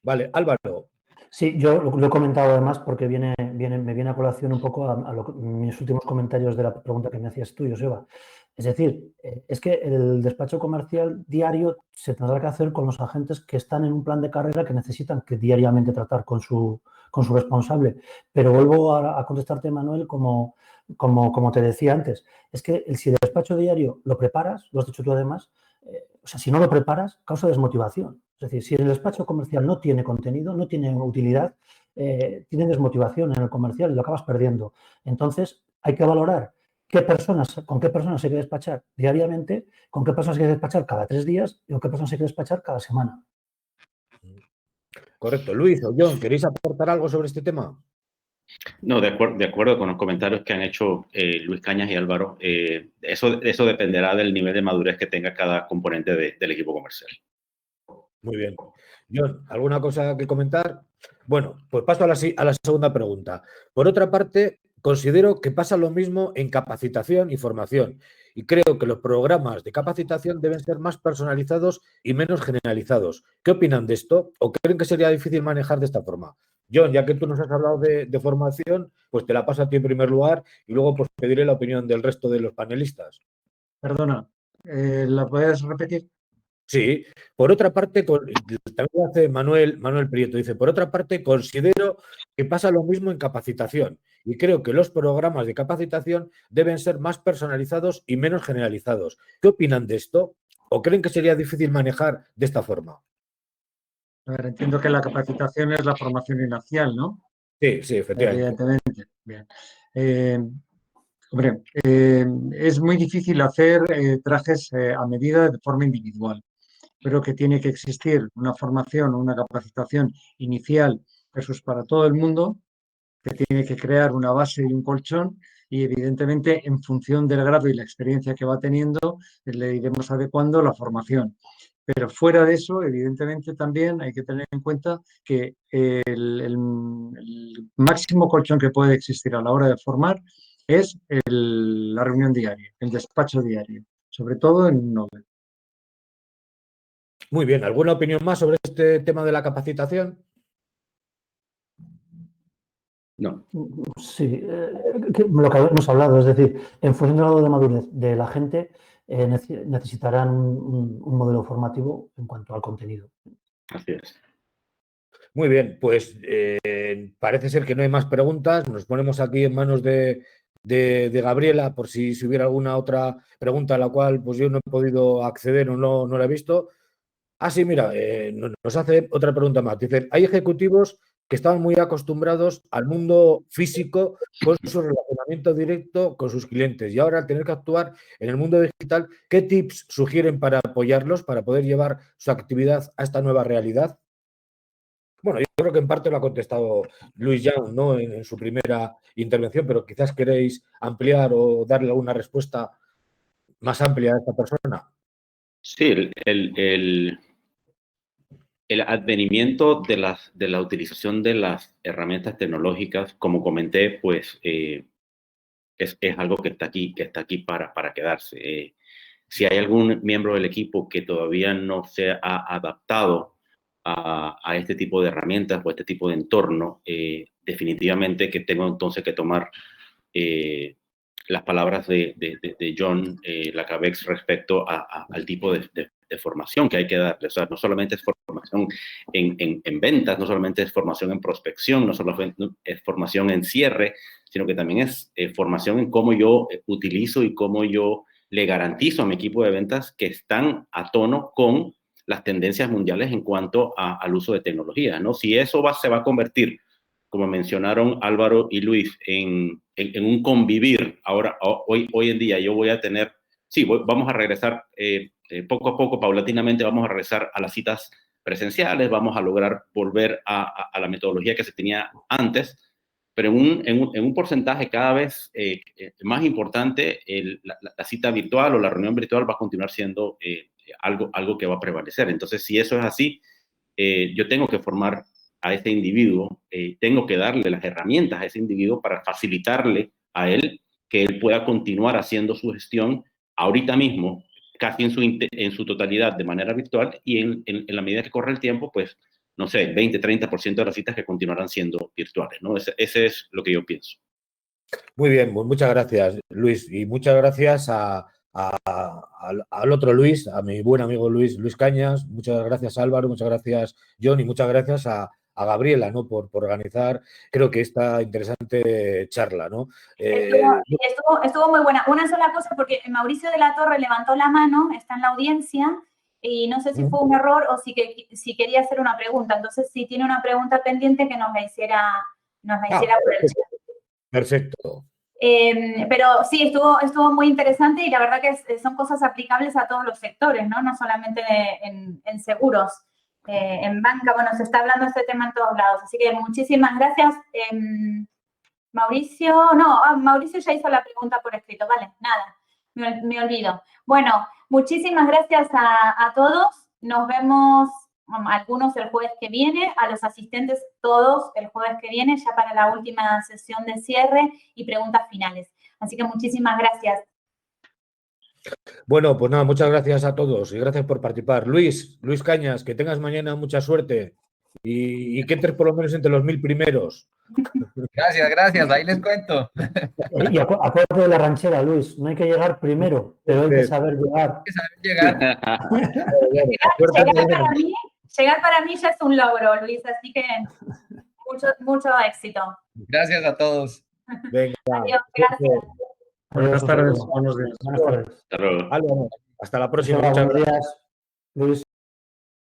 Vale, Álvaro. Sí, yo lo he comentado además porque me viene a colación un poco mis últimos comentarios de la pregunta que me hacías tú, Joseba. Es decir, es que el despacho comercial diario se tendrá que hacer con los agentes que están en un plan de carrera que necesitan que diariamente tratar con su responsable. Pero vuelvo a contestarte, Manuel, como te decía antes. Es que si el despacho diario lo preparas, lo has dicho tú además, o sea, si no lo preparas, causa desmotivación. Es decir, si el despacho comercial no tiene contenido, no tiene utilidad, tiene desmotivación en el comercial y lo acabas perdiendo. Entonces, hay que valorar con qué personas hay que despachar diariamente, con qué personas hay que despachar cada 3 días y con qué personas hay que despachar cada semana. Correcto. Luis o John, ¿queréis aportar algo sobre este tema? No, de acuerdo con los comentarios que han hecho Luis Cañas y Álvaro. Eso dependerá del nivel de madurez que tenga cada componente del equipo comercial. Muy bien. John, ¿alguna cosa que comentar? Bueno, pues paso a la segunda pregunta. Por otra parte, considero que pasa lo mismo en capacitación y formación. Y creo que los programas de capacitación deben ser más personalizados y menos generalizados. ¿Qué opinan de esto? ¿O creen que sería difícil manejar de esta forma? John, ya que tú nos has hablado de formación, pues te la paso a ti en primer lugar y luego pues pediré la opinión del resto de los panelistas. Perdona, ¿la puedes repetir? Sí, por otra parte, también lo hace Manuel Prieto, dice, por otra parte, considero que pasa lo mismo en capacitación y creo que los programas de capacitación deben ser más personalizados y menos generalizados. ¿Qué opinan de esto? ¿O creen que sería difícil manejar de esta forma? A ver, entiendo que la capacitación es la formación inicial, ¿no? Sí, efectivamente. Evidentemente. Bien. Hombre, es muy difícil hacer trajes a medida de forma individual. Creo que tiene que existir una formación, una capacitación inicial, eso es para todo el mundo, que tiene que crear una base y un colchón, y evidentemente en función del grado y la experiencia que va teniendo, le iremos adecuando la formación. Pero fuera de eso, evidentemente también hay que tener en cuenta que el máximo colchón que puede existir a la hora de formar es la reunión diaria, el despacho diario, sobre todo en Nobel. Muy bien, ¿alguna opinión más sobre este tema de la capacitación? No. Sí, lo que hemos hablado, es decir, en función del grado de madurez de la gente, necesitarán un modelo formativo en cuanto al contenido. Así es. Muy bien, pues parece ser que no hay más preguntas. Nos ponemos aquí en manos de Gabriela por si hubiera alguna otra pregunta a la cual pues yo no he podido acceder o no la he visto. Ah, sí, mira, nos hace otra pregunta más. Dicen, hay ejecutivos que estaban muy acostumbrados al mundo físico con su relacionamiento directo con sus clientes y ahora al tener que actuar en el mundo digital, ¿qué tips sugieren para apoyarlos, para poder llevar su actividad a esta nueva realidad? Bueno, yo creo que en parte lo ha contestado Luis Young, ¿no? En su primera intervención, pero quizás queréis ampliar o darle alguna respuesta más amplia a esta persona. Sí, el advenimiento de la utilización de las herramientas tecnológicas, como comenté, pues es algo que está aquí para quedarse. Si hay algún miembro del equipo que todavía no se ha adaptado a este tipo de herramientas o este tipo de entorno, definitivamente que tengo entonces que tomar las palabras de John Lacabex respecto al tipo de formación que hay que darle. O sea, no solamente es formación en ventas, no solamente es formación en prospección, no solamente es formación en cierre, sino que también es formación en cómo yo utilizo y cómo yo le garantizo a mi equipo de ventas que están a tono con las tendencias mundiales en cuanto al uso de tecnología, ¿no? Si eso se va a convertir, como mencionaron Álvaro y Luis, en un convivir, ahora, hoy en día yo voy a tener, sí, vamos a regresar poco a poco, paulatinamente vamos a regresar a las citas presenciales, vamos a lograr volver a la metodología que se tenía antes, pero en un porcentaje cada vez más importante, la cita virtual o la reunión virtual va a continuar siendo algo que va a prevalecer. Entonces, si eso es así, yo tengo que formar a ese individuo, tengo que darle las herramientas a ese individuo para facilitarle a él que él pueda continuar haciendo su gestión ahorita mismo, casi en su totalidad de manera virtual, y en la medida que corre el tiempo, pues, no sé, 20-30% de las citas que continuarán siendo virtuales, ¿no? Ese es lo que yo pienso. Muy bien, pues muchas gracias, Luis, y muchas gracias al otro Luis, a mi buen amigo Luis Cañas, muchas gracias Álvaro, muchas gracias John y muchas gracias a Gabriela, ¿no? Por organizar, creo que esta interesante charla, ¿no? Estuvo muy buena. Una sola cosa, porque Mauricio de la Torre levantó la mano, está en la audiencia, y no sé si fue un error o si quería hacer una pregunta. Entonces, si tiene una pregunta pendiente, que nos la hiciera por el chat. Perfecto. Pero sí, estuvo muy interesante y la verdad que son cosas aplicables a todos los sectores, ¿no? No solamente en seguros. En banca, bueno, se está hablando de este tema en todos lados. Así que muchísimas gracias. Mauricio ya hizo la pregunta por escrito. Vale, nada, me olvido. Bueno, muchísimas gracias a todos. Nos vemos, algunos el jueves que viene, a los asistentes todos el jueves que viene, ya para la última sesión de cierre y preguntas finales. Así que muchísimas gracias. Bueno, pues nada, muchas gracias a todos y gracias por participar. Luis Cañas, que tengas mañana mucha suerte y que entres por lo menos entre los 1000 primeros. Gracias, ahí les cuento. Y acuérdate de la ranchera, Luis, no hay que llegar primero, pero hay que saber llegar. Llegar para mí ya es un logro, Luis, así que mucho éxito. Gracias a todos. Venga. Adiós, gracias. Buenas tardes, buenos días. Buenas tardes. Hasta luego. Hasta la próxima. Buenos días, Luis.